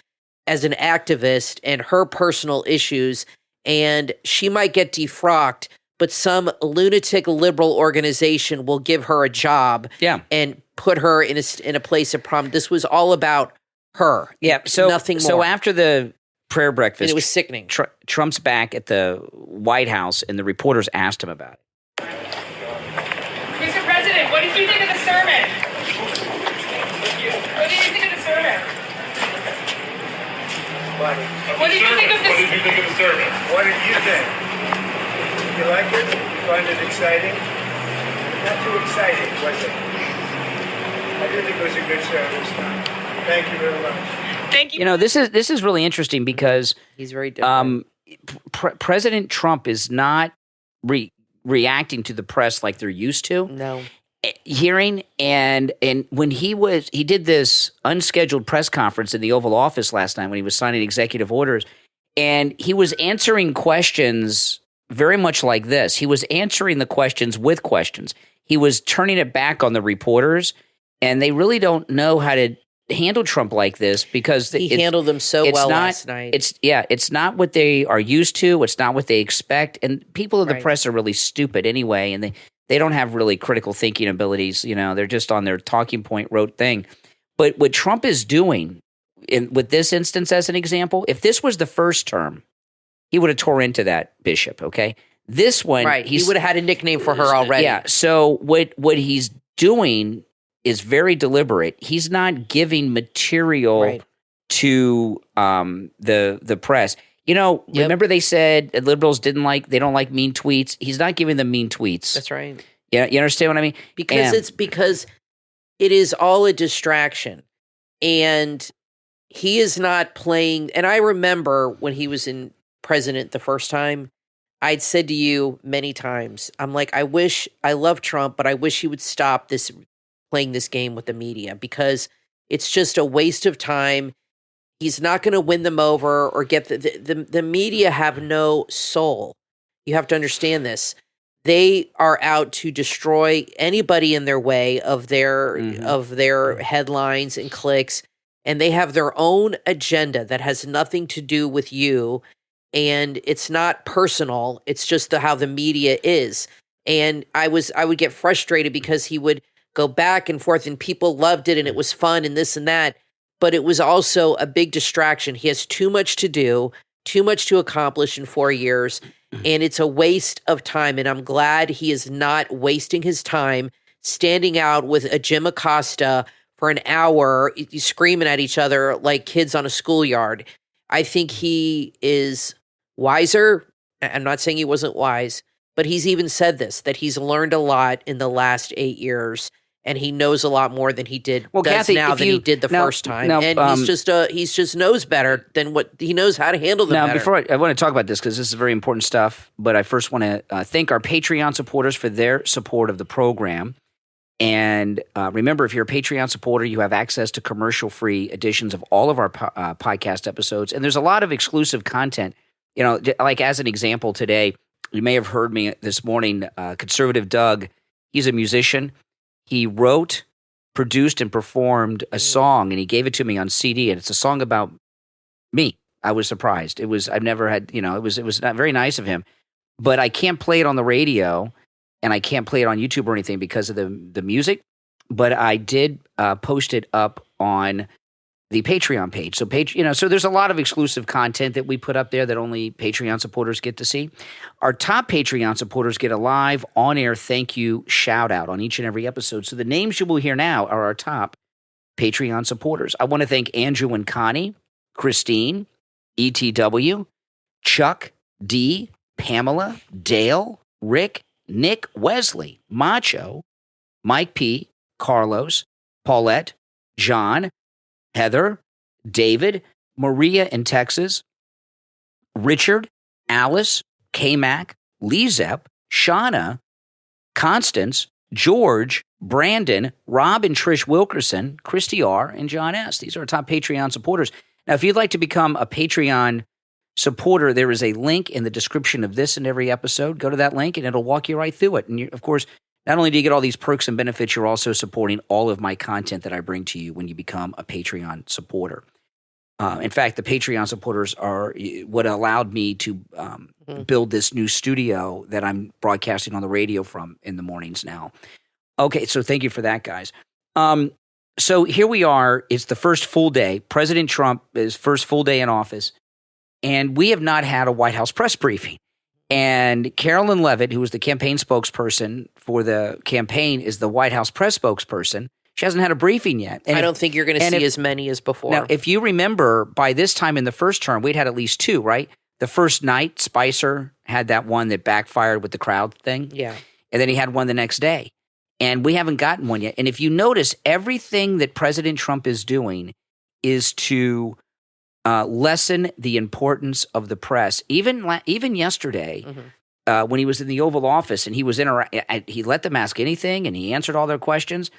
S2: as an activist and her personal issues. And she might get defrocked, but some lunatic liberal organization will give her a job and put her in a place of prominence. This was all about her.
S1: Yeah, so
S2: nothing more.
S1: So after the prayer breakfast,
S2: and it was sickening.
S1: Trump's back at the White House, and the reporters asked him about it.
S6: Mr. President, what did you think of the sermon? What did you think of the sermon? What did you think of the sermon?
S7: What did you think? You like it? You find it exciting? Not too exciting, was it? I do think it was a good service. Thank you very much.
S6: Thank you.
S1: This is really interesting because
S2: he's very different.
S1: President Trump is not reacting to the press like they're used to.
S2: No.
S1: Hearing and when he did this unscheduled press conference in the Oval Office last night when he was signing executive orders, and he was answering questions very much like this. He was answering the questions with questions. He was turning it back on the reporters, and they really don't know how to handle Trump like this because
S2: he handled them so well last night.
S1: It's not what they are used to. It's not what they expect, and people in the press are really stupid anyway, and they don't have really critical thinking abilities. They're just on their talking point rote thing. But what Trump is doing with this instance as an example, if this was the first term, he would have tore into that bishop, okay? This one,
S2: he would have had a nickname for her already.
S1: Yeah, so what he's doing is very deliberate. He's not giving material to the press. Remember they said liberals don't like mean tweets. He's not giving them mean tweets.
S2: That's right.
S1: Yeah, you understand what I mean?
S2: Because it is all a distraction. And he is not playing. And I remember when he was in president the first time, I'd said to you many times, I'm like, I love Trump, but I wish he would stop playing this game with the media because it's just a waste of time. He's not going to win them over or get the media have no soul. You have to understand this. They are out to destroy anybody in their way of their headlines and clicks, and they have their own agenda that has nothing to do with you, and it's not personal. It's just how the media is. And I would get frustrated because he would go back and forth, and people loved it, and it was fun, and this and that. But it was also a big distraction. He has too much to do, too much to accomplish in 4 years, and it's a waste of time. And I'm glad he is not wasting his time standing out with a Jim Acosta for an hour, screaming at each other like kids on a schoolyard. I think he is wiser. I'm not saying he wasn't wise, but he's even said this, that he's learned a lot in the last 8 years. And he knows a lot more than he did
S1: Kathy,
S2: now than he did the first time. And he's just knows better than what he knows how to handle them better.
S1: Now, before I want to talk about this because this is very important stuff, but I first want to thank our Patreon supporters for their support of the program. And remember, if you're a Patreon supporter, you have access to commercial-free editions of all of our podcast episodes. And there's a lot of exclusive content. Like as an example today, you may have heard me this morning, Conservative Doug, he's a musician. He wrote produced and performed a song, and he gave it to me on CD, and it's a song about me. I was surprised. I've never had, it was not very nice of him, but I can't play it on the radio, and I can't play it on YouTube or anything because of the music. But I did post it up on the Patreon page. So so there's a lot of exclusive content that we put up there that only Patreon supporters get to see. Our top Patreon supporters get a live on-air thank you shout out on each and every episode. So the names you will hear now are our top Patreon supporters. I want to thank Andrew and Connie, Christine, ETW, Chuck, D, Pamela, Dale, Rick, Nick, Wesley, Macho, Mike P, Carlos, Paulette, John, Heather, David, Maria in Texas, Richard, Alice, K-Mac, LeeZep, Shawna, Constance, George, Brandon, Rob and Trish Wilkerson, Christy R, and John S. These are our top Patreon supporters. Now, if you'd like to become a Patreon supporter, there is a link in the description of this and every episode. Go to that link, and it'll walk you right through it. And, of course, not only do you get all these perks and benefits, you're also supporting all of my content that I bring to you when you become a Patreon supporter. In fact, the Patreon supporters are what allowed me to build this new studio that I'm broadcasting on the radio from in the mornings now. Okay, so thank you for that, guys. So here we are. It's the first full day. President Trump is first full day in office, and we have not had a White House press briefing. And Carolyn Levitt, who was the campaign spokesperson for the campaign, is the White House press spokesperson. She hasn't had a briefing yet. And
S2: I don't think you're going to see as many as before.
S1: Now, if you remember, by this time in the first term, we'd had at least two, right? The first night, Spicer had that one that backfired with the crowd thing.
S2: Yeah.
S1: And then he had one the next day. And we haven't gotten one yet. And if you notice, everything that President Trump is doing is to lessen the importance of the press. Even yesterday, when he was in the Oval Office and he was he let them ask anything and he answered all their questions.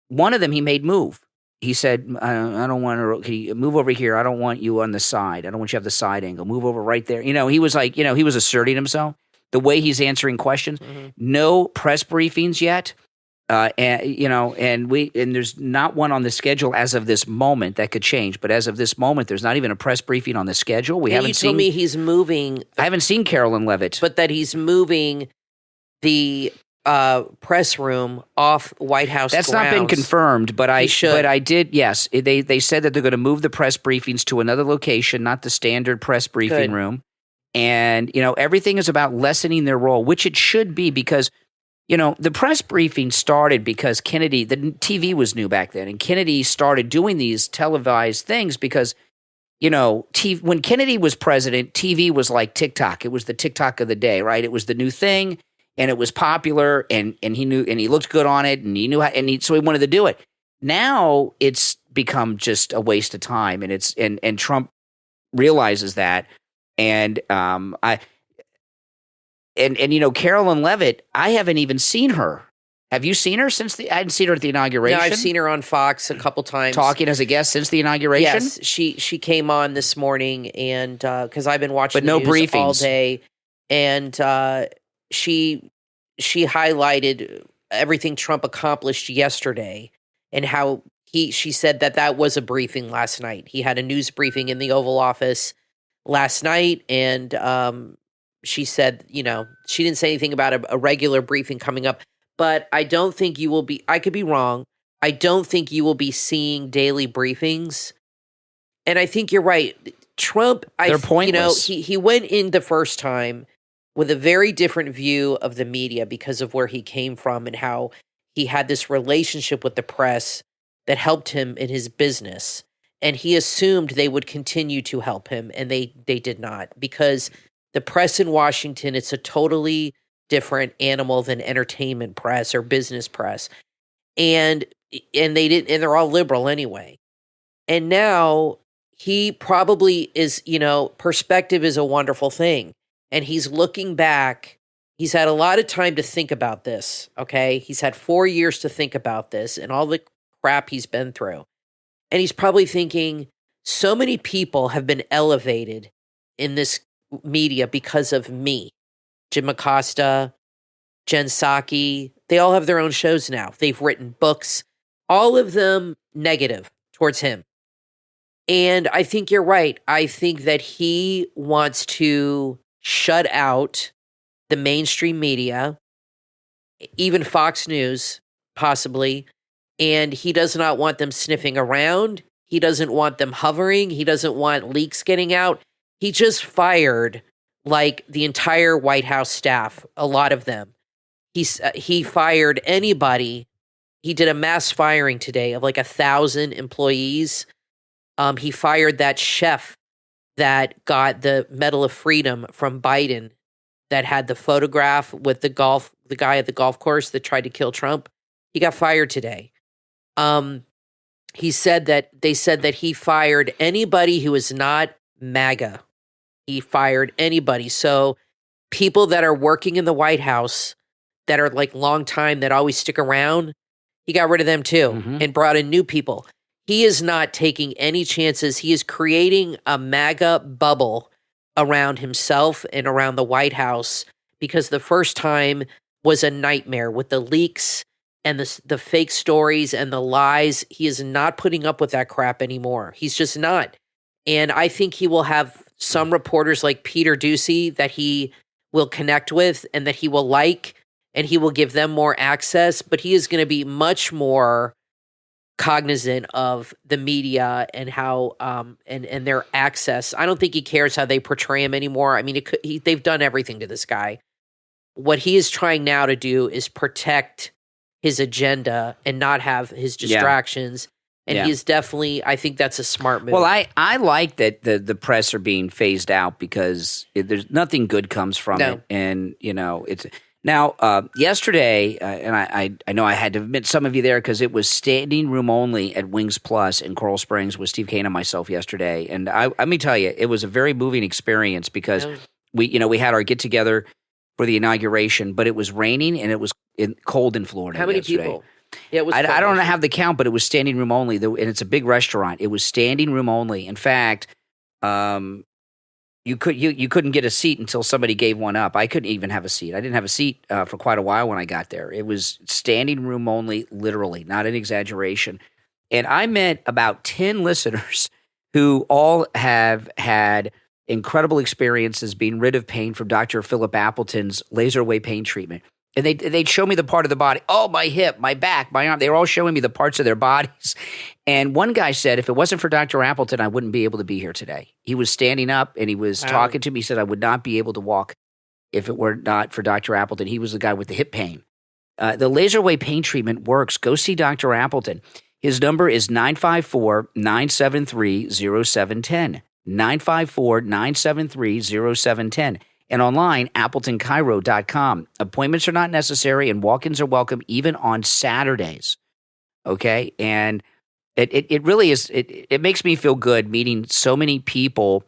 S1: One of them he made move. He said, "I don't want to. Can you move over here? I don't want you on the side. I don't want you to have the side angle. Move over right there." He was like, he was asserting himself. The way he's answering questions. No press briefings yet. And there's not one on the schedule as of this moment. That could change, but as of this moment, there's not even a press briefing on the schedule.
S2: You told me he's moving.
S1: I haven't seen Carolyn Levitt,
S2: but that he's moving the press room off White House.
S1: That's
S2: grounds.
S1: not been confirmed, but I did. Yes, they said that they're going to move the press briefings to another location, not the standard press briefing room. And everything is about lessening their role, which it should be because. The press briefing started because Kennedy, the TV was new back then, and Kennedy started doing these televised things because, when Kennedy was president, TV was like TikTok. It was the TikTok of the day, right? It was the new thing, and it was popular, and he knew, and he looked good on it, and he knew how, so he wanted to do it. Now it's become just a waste of time, and Trump realizes that, and Carolyn Levitt, I haven't even seen her. Have you seen her I hadn't seen her at the inauguration.
S2: No, I've seen her on Fox a couple times.
S1: Talking as a guest since the inauguration?
S2: Yes, she came on this morning, and because I've been watching
S1: the news briefings
S2: all day, and she highlighted everything Trump accomplished yesterday and how she said that was a briefing last night. He had a news briefing in the Oval Office last night, and she said, she didn't say anything about a regular briefing coming up, but I don't think you will be, I could be wrong. I don't think you will be seeing daily briefings. And I think you're right. Trump,
S1: they're pointless.
S2: He went in the first time with a very different view of the media because of where he came from and how he had this relationship with the press that helped him in his business. And he assumed they would continue to help him, and they did not, because the press in Washington, it's a totally different animal than entertainment press or business press. And they didn't, and they're all liberal anyway. And now he probably is, perspective is a wonderful thing. And he's looking back. He's had a lot of time to think about this. Okay. He's had 4 years to think about this and all the crap he's been through. And he's probably thinking, so many people have been elevated in this media because of me. Jim Acosta, Jen Psaki, they all have their own shows now. They've written books. all of them negative towards him. And I think you're right. I think that he wants to shut out the mainstream media, even Fox News, possibly. And he does not want them sniffing around. He doesn't want them hovering. He doesn't want leaks getting out. He just fired like the entire White House staff, a lot of them. He fired anybody. He did a mass firing today of like 1,000 employees. He fired that chef that got the Medal of Freedom from Biden that had the photograph with the guy at the golf course that tried to kill Trump. He got fired today. They said that he fired anybody who is not MAGA. He fired anybody. So people that are working in the White House that are like long time, that always stick around, he got rid of them too and brought in new people. He is not taking any chances. He is creating a MAGA bubble around himself and around the White House, because the first time was a nightmare with the leaks and the fake stories and the lies. He is not putting up with that crap anymore. He's just not. And I think he will have some reporters like Peter Doocy that he will connect with and that he will like, and he will give them more access. But he is going to be much more cognizant of the media and how and their access. I don't think he cares how they portray him anymore. I mean, they've done everything to this guy. What he is trying now to do is protect his agenda and not have his distractions. And he is definitely, I think that's a smart move.
S1: Well, I like that the press are being phased out, because there's nothing good comes from it. And, it's now yesterday, and I know I had to admit some of you there because it was standing room only at Wings Plus in Coral Springs with Steve Kane and myself yesterday. And let me tell you, it was a very moving experience, because we had our get together for the inauguration, but it was raining and it was cold in Florida.
S2: How many
S1: yesterday.
S2: people? Yeah, it was.
S1: I don't have the count, but it was standing room only, and it's a big restaurant. It was standing room only. In fact, you couldn't get a seat until somebody gave one up. I couldn't even have a seat. I didn't have a seat for quite a while when I got there. It was standing room only, literally, not an exaggeration. And I met about 10 listeners who all have had incredible experiences being rid of pain from Dr. Philip Appleton's laser wave pain treatment. And they'd show me the part of the body. Oh, my hip, my back, my arm. They were all showing me the parts of their bodies. And one guy said, if it wasn't for Dr. Appleton, I wouldn't be able to be here today. He was standing up and he was talking to me. He said, I would not be able to walk if it were not for Dr. Appleton. He was the guy with the hip pain. The laser wave pain treatment works. Go see Dr. Appleton. His number is 954-973-0710. 954-973-0710. And online, AppletonCairo.com. Appointments are not necessary and walk-ins are welcome even on Saturdays. Okay? And it really is, it makes me feel good meeting so many people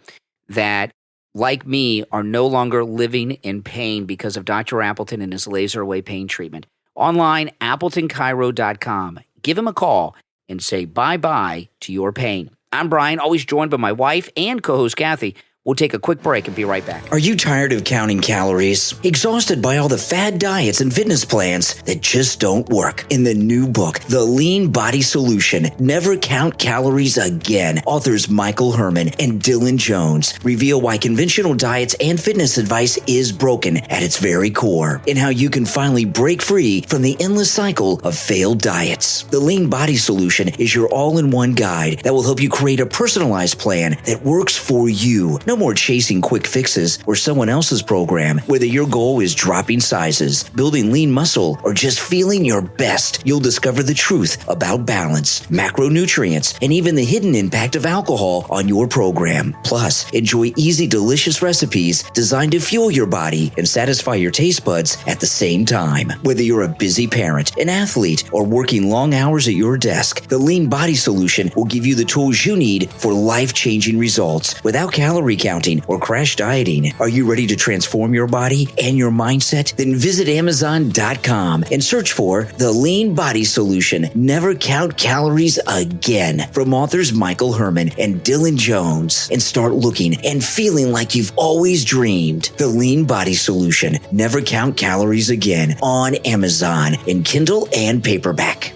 S1: that, like me, are no longer living in pain because of Dr. Appleton and his laser wave pain treatment. Online, AppletonCairo.com. Give him a call and say bye-bye to your pain. I'm Brian, always joined by my wife and co-host Kathy. We'll take a quick break and be right back.
S3: Are you tired of counting calories? Exhausted by all the fad diets and fitness plans that just don't work? In the new book, The Lean Body Solution, Never Count Calories Again, authors Michael Herman and Dylan Jones reveal why conventional diets and fitness advice is broken at its very core, and how you can finally break free from the endless cycle of failed diets. The Lean Body Solution is your all-in-one guide that will help you create a personalized plan that works for you. No more chasing quick fixes or someone else's program. Whether your goal is dropping sizes, building lean muscle, or just feeling your best, you'll discover the truth about balance, macronutrients, and even the hidden impact of alcohol on your program. Plus, enjoy easy, delicious recipes designed to fuel your body and satisfy your taste buds at the same time. Whether you're a busy parent, an athlete, or working long hours at your desk, the Lean Body Solution will give you the tools you need for life-changing results without calorie counting or crash dieting. Are you ready to transform your body and your mindset? Then visit Amazon.com and search for The Lean Body Solution, Never Count Calories Again, from authors Michael Herman and Dylan Jones, and start looking and feeling like you've always dreamed. The Lean Body Solution, Never Count Calories Again, on Amazon in Kindle and paperback.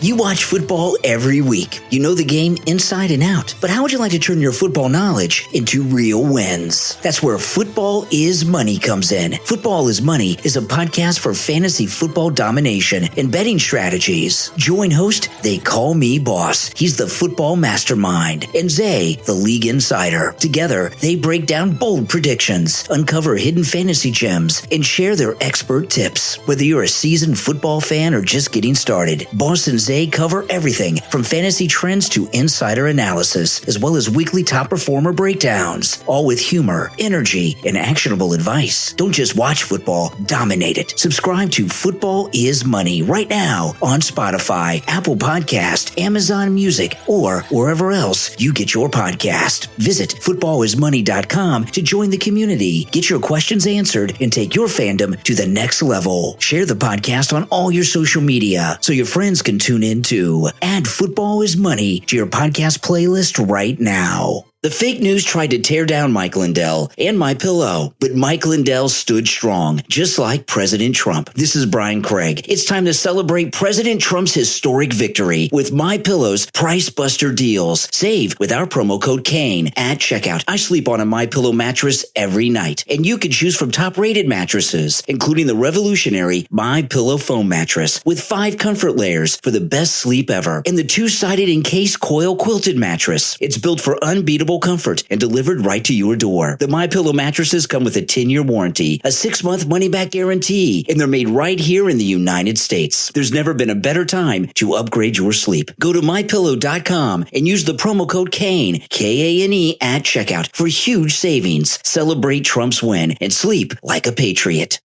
S3: You watch football every week. You know the game inside and out. But how would you like to turn your football knowledge into real wins? That's where Football is Money comes in. Football is Money is a podcast for fantasy football domination and betting strategies. Join host They Call Me Boss. He's the football mastermind. And Zay, the league insider. Together, they break down bold predictions, uncover hidden fantasy gems, and share their expert tips. Whether you're a seasoned football fan or just getting started, Boss and Zay cover everything from fantasy trends to insider analysis, as well as weekly top performer breakdowns, all with humor, energy, and actionable advice. Don't just watch football, dominate it. Subscribe to Football is Money right now on Spotify, Apple Podcast, Amazon Music, or wherever else you get your podcast. Visit footballismoney.com to join the community, get your questions answered, and take your fandom to the next level. Share the podcast on all your social media so your friends can tune in too. Add Football is Money to your podcast playlist right now. The fake news tried to tear down Mike Lindell and MyPillow, but Mike Lindell stood strong, just like President Trump. This is Brian Craig. It's time to celebrate President Trump's historic victory with MyPillow's Price Buster deals. Save with our promo code KANE at checkout. I sleep on a MyPillow mattress every night, and you can choose from top-rated mattresses, including the revolutionary MyPillow foam mattress with 5 comfort layers for the best sleep ever, and the 2-sided encased coil quilted mattress. It's built for unbeatable comfort and delivered right to your door. The MyPillow mattresses come with a 10-year warranty, a 6-month money-back guarantee, and they're made right here in the United States. There's never been a better time to upgrade your sleep. Go to MyPillow.com and use the promo code KANE, K-A-N-E, at checkout for huge savings. Celebrate Trump's win and sleep like a patriot.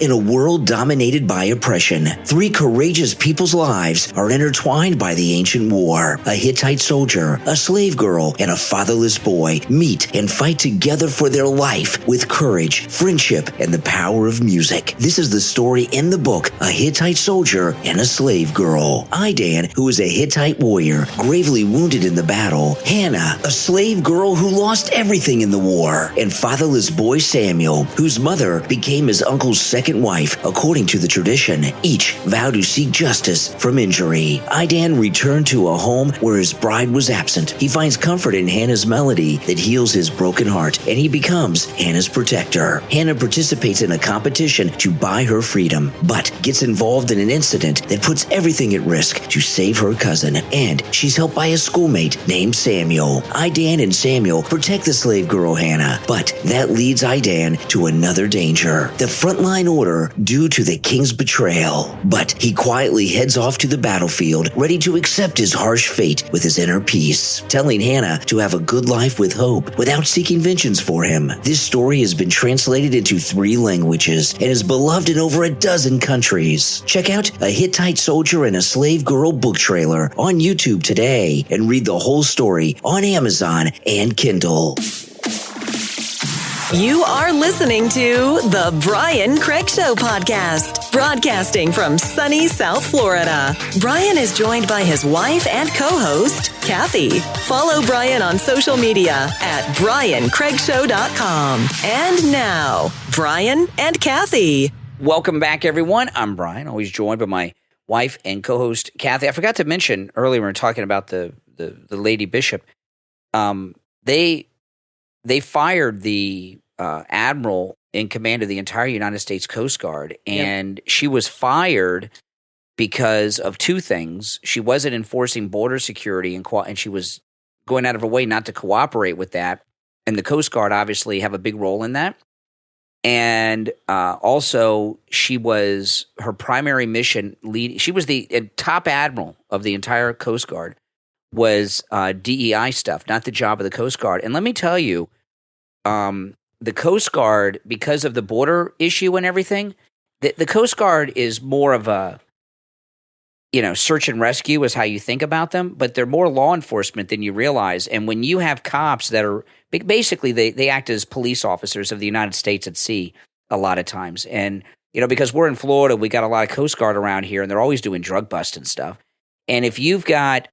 S3: In a world dominated by oppression, 3 courageous people's lives are intertwined by the ancient war. A Hittite soldier, a slave girl, and a fatherless boy meet and fight together for their life with courage, friendship, and the power of music. This is the story in the book, A Hittite Soldier and a Slave Girl. Idan, who is a Hittite warrior, gravely wounded in the battle. Hannah, a slave girl who lost everything in the war. And fatherless boy Samuel, whose mother became his uncle's second wife, according to the tradition. Each vowed to seek justice from injury. Idan returned to a home where his bride was absent. He finds comfort in Hannah's melody that heals his broken heart, and he becomes Hannah's protector. Hannah participates in a competition to buy her freedom, but gets involved in an incident that puts everything at risk to save her cousin, and she's helped by a schoolmate named Samuel. Idan and Samuel protect the slave girl Hannah, but that leads Idan to another danger. The frontline order due to the king's betrayal. But he quietly heads off to the battlefield, ready to accept his harsh fate with his inner peace, telling Hannah to have a good life with hope without seeking vengeance for him. This story has been translated into 3 languages and is beloved in over a dozen countries. Check out A Hittite Soldier and a Slave Girl book trailer on YouTube today and read the whole story on Amazon and Kindle.
S4: You are listening to the Brian Craig Show podcast, broadcasting from sunny South Florida. Brian is joined by his wife and co-host, Kathy. Follow Brian on social media at BrianCraigShow.com. And now, Brian and Kathy.
S1: Welcome back, everyone. I'm Brian, always joined by my wife and co-host, Kathy. I forgot to mention earlier when we were talking about the Lady Bishop. They fired the admiral in command of the entire United States Coast Guard, and she was fired because of 2 things. She wasn't enforcing border security, and she was going out of her way not to cooperate with that. And the Coast Guard obviously have a big role in that. And also, her primary mission she was the top admiral of the entire Coast Guard, was DEI stuff, not the job of the Coast Guard. And let me tell you, the Coast Guard, because of the border issue and everything, the Coast Guard is more of a, search and rescue is how you think about them, but they're more law enforcement than you realize. And when you have cops that are, basically they act as police officers of the United States at sea a lot of times. And, because we're in Florida, we got a lot of Coast Guard around here, and they're always doing drug bust and stuff. And if you've got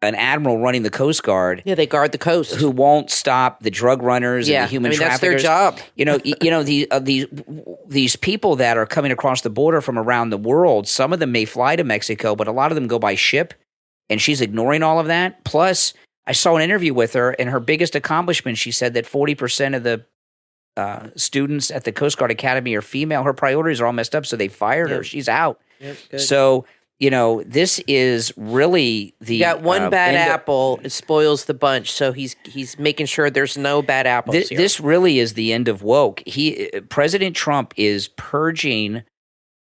S1: an admiral running the Coast Guard.
S2: Yeah, they guard the coast.
S1: Who won't stop the drug runners and the human traffickers.
S2: That's their job.
S1: These people that are coming across the border from around the world, some of them may fly to Mexico, but a lot of them go by ship, and she's ignoring all of that. Plus, I saw an interview with her, and her biggest accomplishment, she said that 40% of the students at the Coast Guard Academy are female. Her priorities are all messed up, so they fired her. She's out.
S2: Yep, good.
S1: So, this is really the
S2: you got one bad apple, it spoils the bunch. So he's making sure there's no bad apples here.
S1: This really is the end of woke. President Trump is purging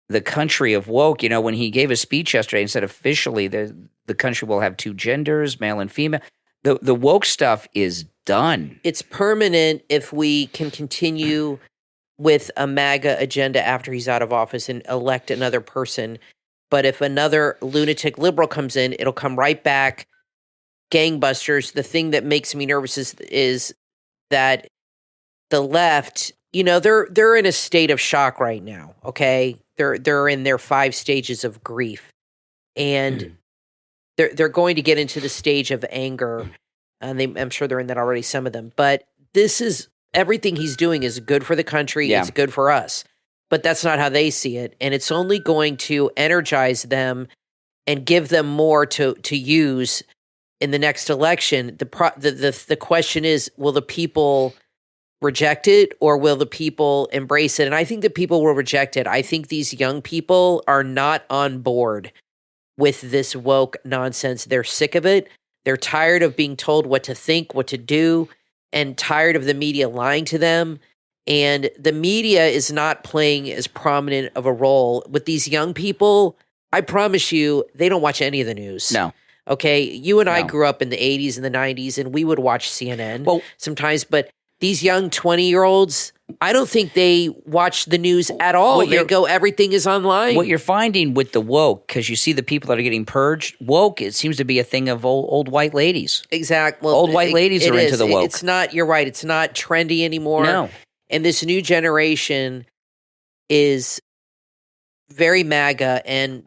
S1: the country of woke. When he gave a speech yesterday and said officially the country will have two genders, male and female. The woke stuff is done.
S2: It's permanent if we can continue with a MAGA agenda after he's out of office and elect another person. But if another lunatic liberal comes in, it'll come right back. Gangbusters. The thing that makes me nervous is that the left, they're in a state of shock right now. Okay, they're in their 5 stages of grief, and they're going to get into the stage of anger. I'm sure they're in that already, some of them. But this is everything he's doing is good for the country. Yeah. It's good for us. But that's not how they see it. And it's only going to energize them and give them more to use in the next election. The question is, will the people reject it or will the people embrace it? And I think the people will reject it. I think these young people are not on board with this woke nonsense. They're sick of it. They're tired of being told what to think, what to do, and tired of the media lying to them. And the media is not playing as prominent of a role with these young people. I promise you, they don't watch any of the news.
S1: No.
S2: Okay, you and I grew up in the 80s and the 90s, and we would watch CNN sometimes, but these young 20-year-olds, I don't think they watch the news at all. They go, everything is online.
S1: What you're finding with the woke, because you see the people that are getting purged, woke, it seems to be a thing of old white ladies.
S2: Exactly. Well,
S1: old white ladies are into the woke.
S2: It's not, you're right, it's not trendy anymore.
S1: No.
S2: And this new generation is very MAGA. And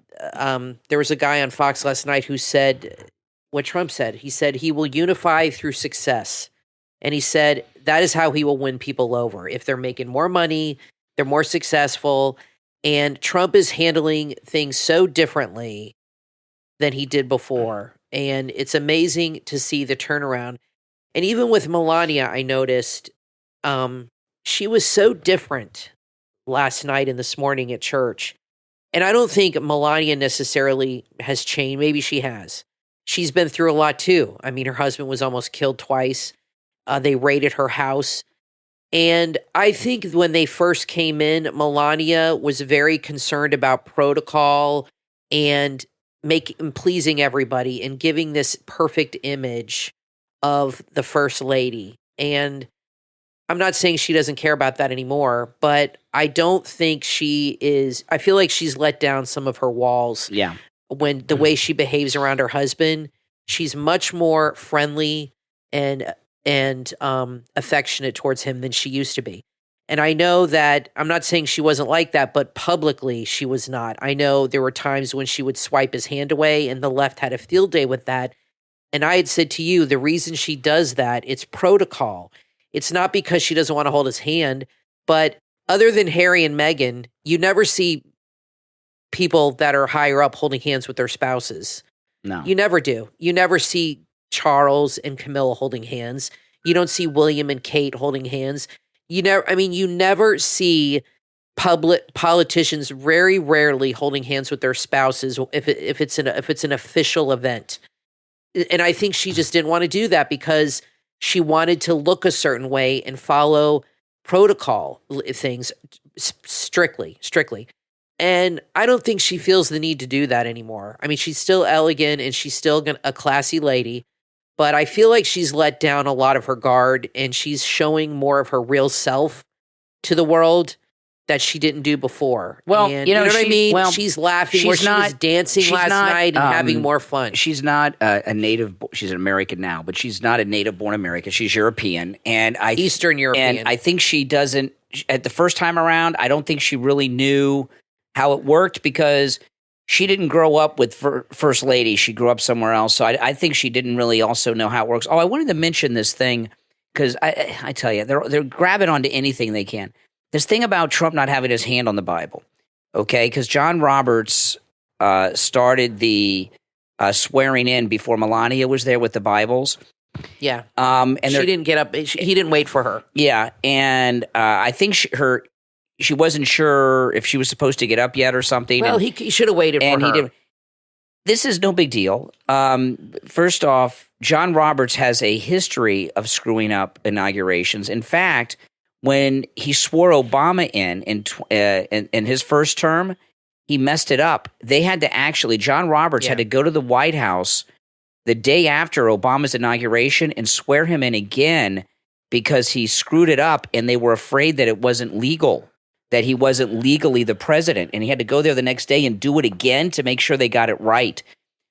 S2: there was a guy on Fox last night who said what Trump said. He said he will unify through success. And he said that is how he will win people over. If they're making more money, they're more successful. And Trump is handling things so differently than he did before. And it's amazing to see the turnaround. And even with Melania, I noticed she was so different last night and this morning at church. And I don't think Melania necessarily has changed. Maybe she has. She's been through a lot too. I mean, her husband was almost killed twice. They raided her house. And I think when they first came in, Melania was very concerned about protocol and pleasing everybody and giving this perfect image of the first lady. And I'm not saying she doesn't care about that anymore, but I don't think she is. I feel like she's let down some of her walls.
S1: Yeah.
S2: When the way she behaves around her husband, she's much more friendly and affectionate towards him than she used to be. And I know that, I'm not saying she wasn't like that, but publicly she was not. I know there were times when she would swipe his hand away, and the left had a field day with that. And I had said to you, the reason she does that, it's protocol. It's not because she doesn't want to hold his hand, but other than Harry and Meghan, you never see people that are higher up holding hands with their spouses.
S1: No.
S2: You never do. You never see Charles and Camilla holding hands. You don't see William and Kate holding hands. You never see politicians very rarely holding hands with their spouses if it's an official event. And I think she just didn't want to do that because she wanted to look a certain way and follow protocol things strictly. And I don't think she feels the need to do that anymore. I mean, she's still elegant and she's still a classy lady, but I feel like she's let down a lot of her guard and she's showing more of her real self to the world that she didn't do before.
S1: Well,
S2: and, you know what I mean? Well, she's laughing where she was dancing last night and having more fun.
S1: She's not a native. She's an American now, but she's not a native-born American. She's European.
S2: Eastern European.
S1: And I think she doesn't, at the first time around, I don't think she really knew how it worked because she didn't grow up with First Lady. She grew up somewhere else. So I think she didn't really also know how it works. Oh, I wanted to mention this thing because I tell you, they're grabbing onto anything they can. This thing about Trump not having his hand on the Bible, okay? Because John Roberts started the swearing in before Melania was there with the Bibles.
S2: Yeah.
S1: And
S2: she didn't get up. He didn't wait for her.
S1: Yeah. And I think she wasn't sure if she was supposed to get up yet or something.
S2: Well, he should have waited for her. He didn't.
S1: This is no big deal. First off, John Roberts has a history of screwing up inaugurations. In fact, when he swore Obama in his first term, he messed it up. They had to John Roberts had to go to the White House the day after Obama's inauguration and swear him in again because he screwed it up and they were afraid that it wasn't legal, that he wasn't legally the president. And he had to go there the next day and do it again to make sure they got it right.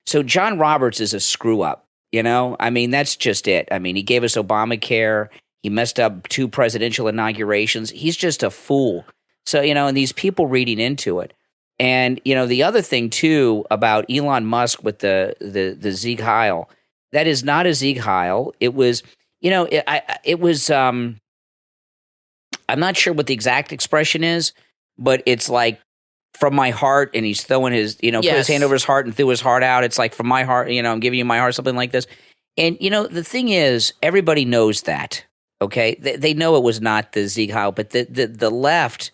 S1: So John Roberts is a screw up, I mean, that's just it. I mean, he gave us Obamacare. He messed up 2 presidential inaugurations. He's just a fool. So, and these people reading into it. And, the other thing, too, about Elon Musk with the Sieg Heil, that is not a Sieg Heil. It was, I'm not sure what the exact expression is, but it's like from my heart, and he's throwing his, put his hand over his heart and threw his heart out. It's like from my heart, I'm giving you my heart, something like this. And, the thing is, everybody knows that, okay? They know it was not the Sieg Heil, but the left,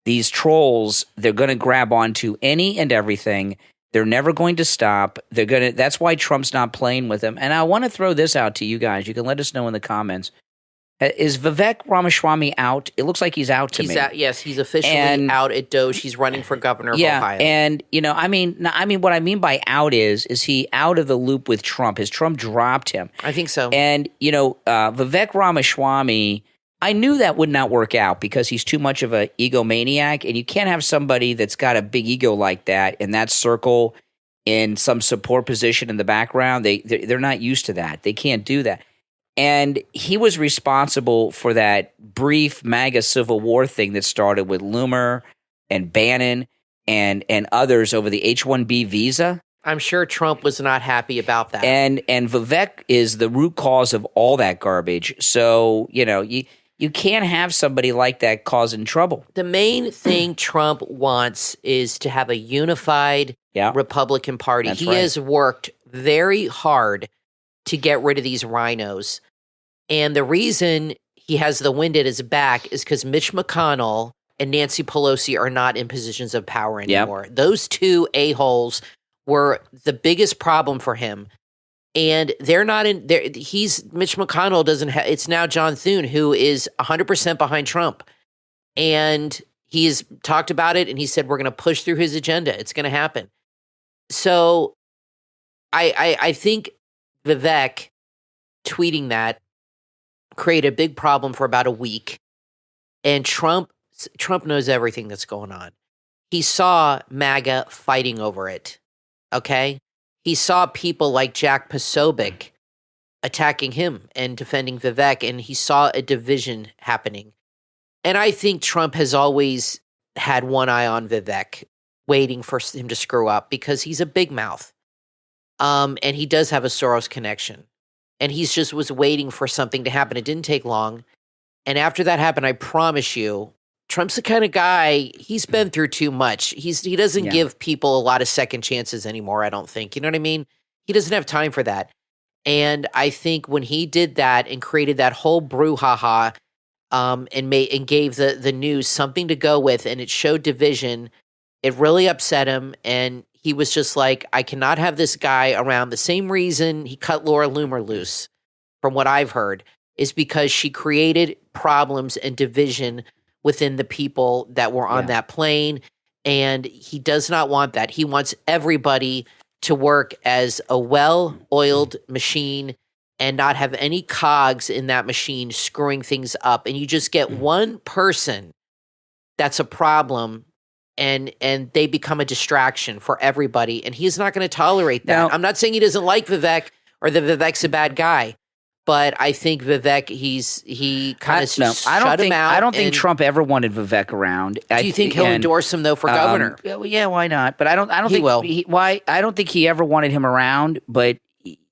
S1: these trolls, they're going to grab onto any and everything. They're never going to stop. That's why Trump's not playing with them. And I want to throw this out to you guys. You can let us know in the comments. Is Vivek Ramaswamy out? It looks like he's out to me.
S2: Yes, he's officially out at Doge. He's running for governor of Ohio.
S1: And what I mean by out is he out of the loop with Trump? Has Trump dropped him?
S2: I think so.
S1: And Vivek Ramaswamy, I knew that would not work out because he's too much of an egomaniac, and you can't have somebody that's got a big ego like that in that circle in some support position in the background. They're not used to that. They can't do that. And he was responsible for that brief MAGA Civil War thing that started with Loomer and Bannon and others over the H-1B visa.
S2: I'm sure Trump was not happy about that.
S1: And Vivek is the root cause of all that garbage. So, you can't have somebody like that causing trouble.
S2: The main thing Trump wants is to have a unified Republican Party. He has worked very hard to get rid of these rhinos. And the reason he has the wind at his back is because Mitch McConnell and Nancy Pelosi are not in positions of power anymore. Yep. Those 2 a-holes were the biggest problem for him. And they're not in there. Mitch McConnell doesn't have, it's now John Thune who is 100% behind Trump. And he's talked about it and he said, we're going to push through his agenda. It's going to happen. So I think Vivek tweeting that created a big problem for about a week. And Trump knows everything that's going on. He saw MAGA fighting over it. Okay? He saw people like Jack Posobiec attacking him and defending Vivek, and he saw a division happening. And I think Trump has always had one eye on Vivek, waiting for him to screw up because he's a big mouth. And he does have a Soros connection. And he just was waiting for something to happen. It didn't take long. And after that happened, I promise you, Trump's the kind of guy, he's been through too much. He doesn't give people a lot of second chances anymore, I don't think. You know what I mean? He doesn't have time for that. And I think when he did that and created that whole brouhaha and gave the news something to go with, and it showed division, it really upset him. And he was just like, I cannot have this guy around. The same reason he cut Laura Loomer loose, from what I've heard, is because she created problems and division within the people that were on that plane. And he does not want that. He wants everybody to work as a well-oiled machine and not have any cogs in that machine screwing things up. And you just get one person that's a problem, and they become a distraction for everybody. And he's not going to tolerate that. Now, I'm not saying he doesn't like Vivek or that Vivek's a bad guy, But I think Vivek, he kind of shut him out.
S1: I don't think Trump ever wanted Vivek around.
S2: Do you think he'll endorse him though for governor?
S1: Yeah, why not? But I don't think
S2: he will.
S1: I don't think he ever wanted him around. But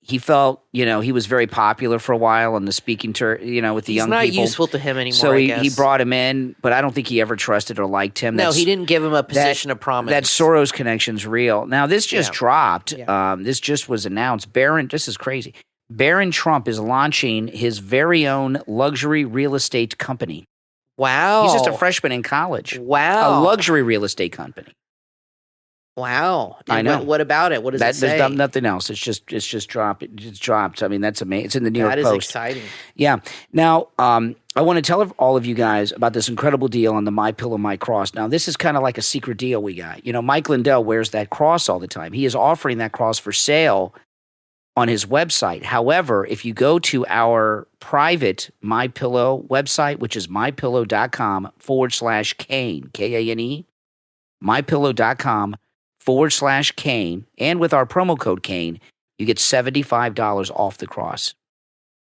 S1: he felt, he was very popular for a while on the speaking tour, with the young people. He's
S2: not useful to him anymore.
S1: So he brought him in, but I don't think he ever trusted or liked him.
S2: No, he didn't give him a position of prominence.
S1: That Soros connection's real. Now this just dropped. Yeah. This just was announced. This is crazy. Barron Trump is launching his very own luxury real estate company.
S2: Wow.
S1: He's just a freshman in college.
S2: Wow.
S1: A luxury real estate company.
S2: Wow.
S1: I know.
S2: What about it? What does it say?
S1: There's nothing else. It's just dropped. It's dropped. I mean, that's amazing. It's in the New York Post.
S2: That is exciting.
S1: Yeah. Now, I want to tell all of you guys about this incredible deal on the My Pillow, My Cross. Now, this is kind of like a secret deal we got. Mike Lindell wears that cross all the time. He is offering that cross for sale on his website. However, if you go to our private My Pillow website, which is mypillow.com/Kane, Kane, mypillow.com/Kane, and with our promo code Kane, you get $75 off the cross.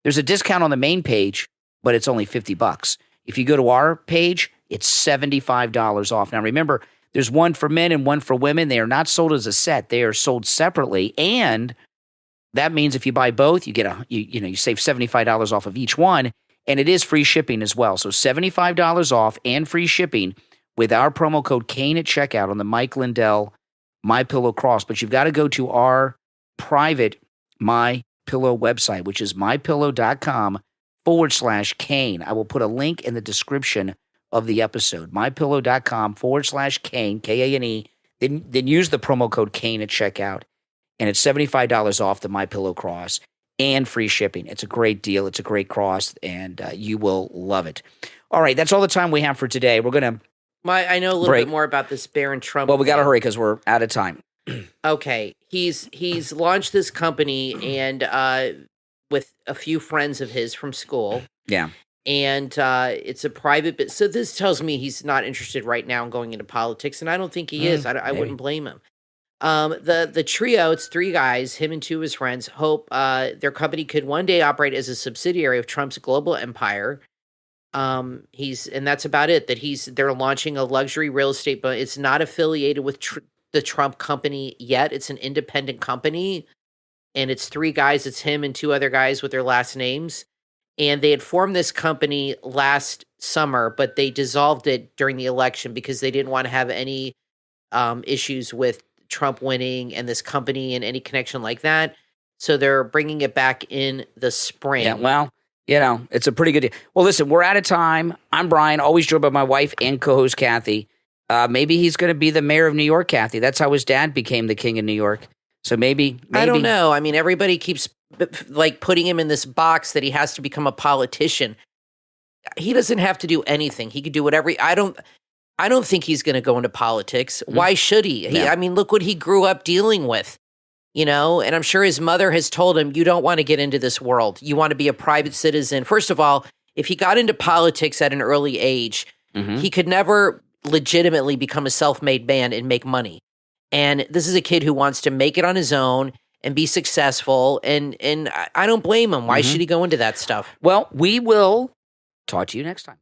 S1: There's a discount on the main page, but it's only $50. If you go to our page, it's $75 off. Now remember, there's one for men and one for women. They are not sold as a set. They are sold separately, and that means if you buy both, you get you save $75 off of each one, and it is free shipping as well. So $75 off and free shipping with our promo code Kane at checkout on the Mike Lindell My Pillow cross. But you've got to go to our private My Pillow website, which is mypillow.com/Kane. I will put a link in the description of the episode. mypillow.com/Kane, Kane. Then use the promo code Kane at checkout. And it's $75 off the My Pillow cross and free shipping. It's a great deal. It's a great cross, and you will love it. All right, that's all the time we have for today. We're going to
S2: I know a little bit more about this Barron Trump.
S1: Well, we got to hurry because we're out of time.
S2: Okay, he's launched this company and with a few friends of his from school.
S1: Yeah.
S2: And it's a private bit. So this tells me he's not interested right now in going into politics, and I don't think he is. I wouldn't blame him. The trio, it's three guys, him and two of his friends, hope their company could one day operate as a subsidiary of Trump's global empire. And that's about it. They're launching a luxury real estate, but it's not affiliated with the Trump company yet. It's an independent company, and it's three guys. It's him and two other guys with their last names. And they had formed this company last summer, but they dissolved it during the election because they didn't want to have any issues with Trump winning and this company and any connection like that. So they're bringing it back in the spring.
S1: Yeah, well, it's a pretty good deal. Well, listen, we're out of time. I'm Brian, always joined by my wife and co-host Kathy. Maybe he's going to be the mayor of New York, Kathy. That's how his dad became the king of New York. So maybe.
S2: I don't know. I mean, everybody keeps putting him in this box that he has to become a politician. He doesn't have to do anything. He could do whatever. I don't think he's going to go into politics. Why should he? I mean, look what he grew up dealing with, and I'm sure his mother has told him, you don't want to get into this world. You want to be a private citizen. First of all, if he got into politics at an early age, he could never legitimately become a self-made man and make money. And this is a kid who wants to make it on his own and be successful. And I don't blame him. Why should he go into that stuff?
S1: Well, we will talk to you next time.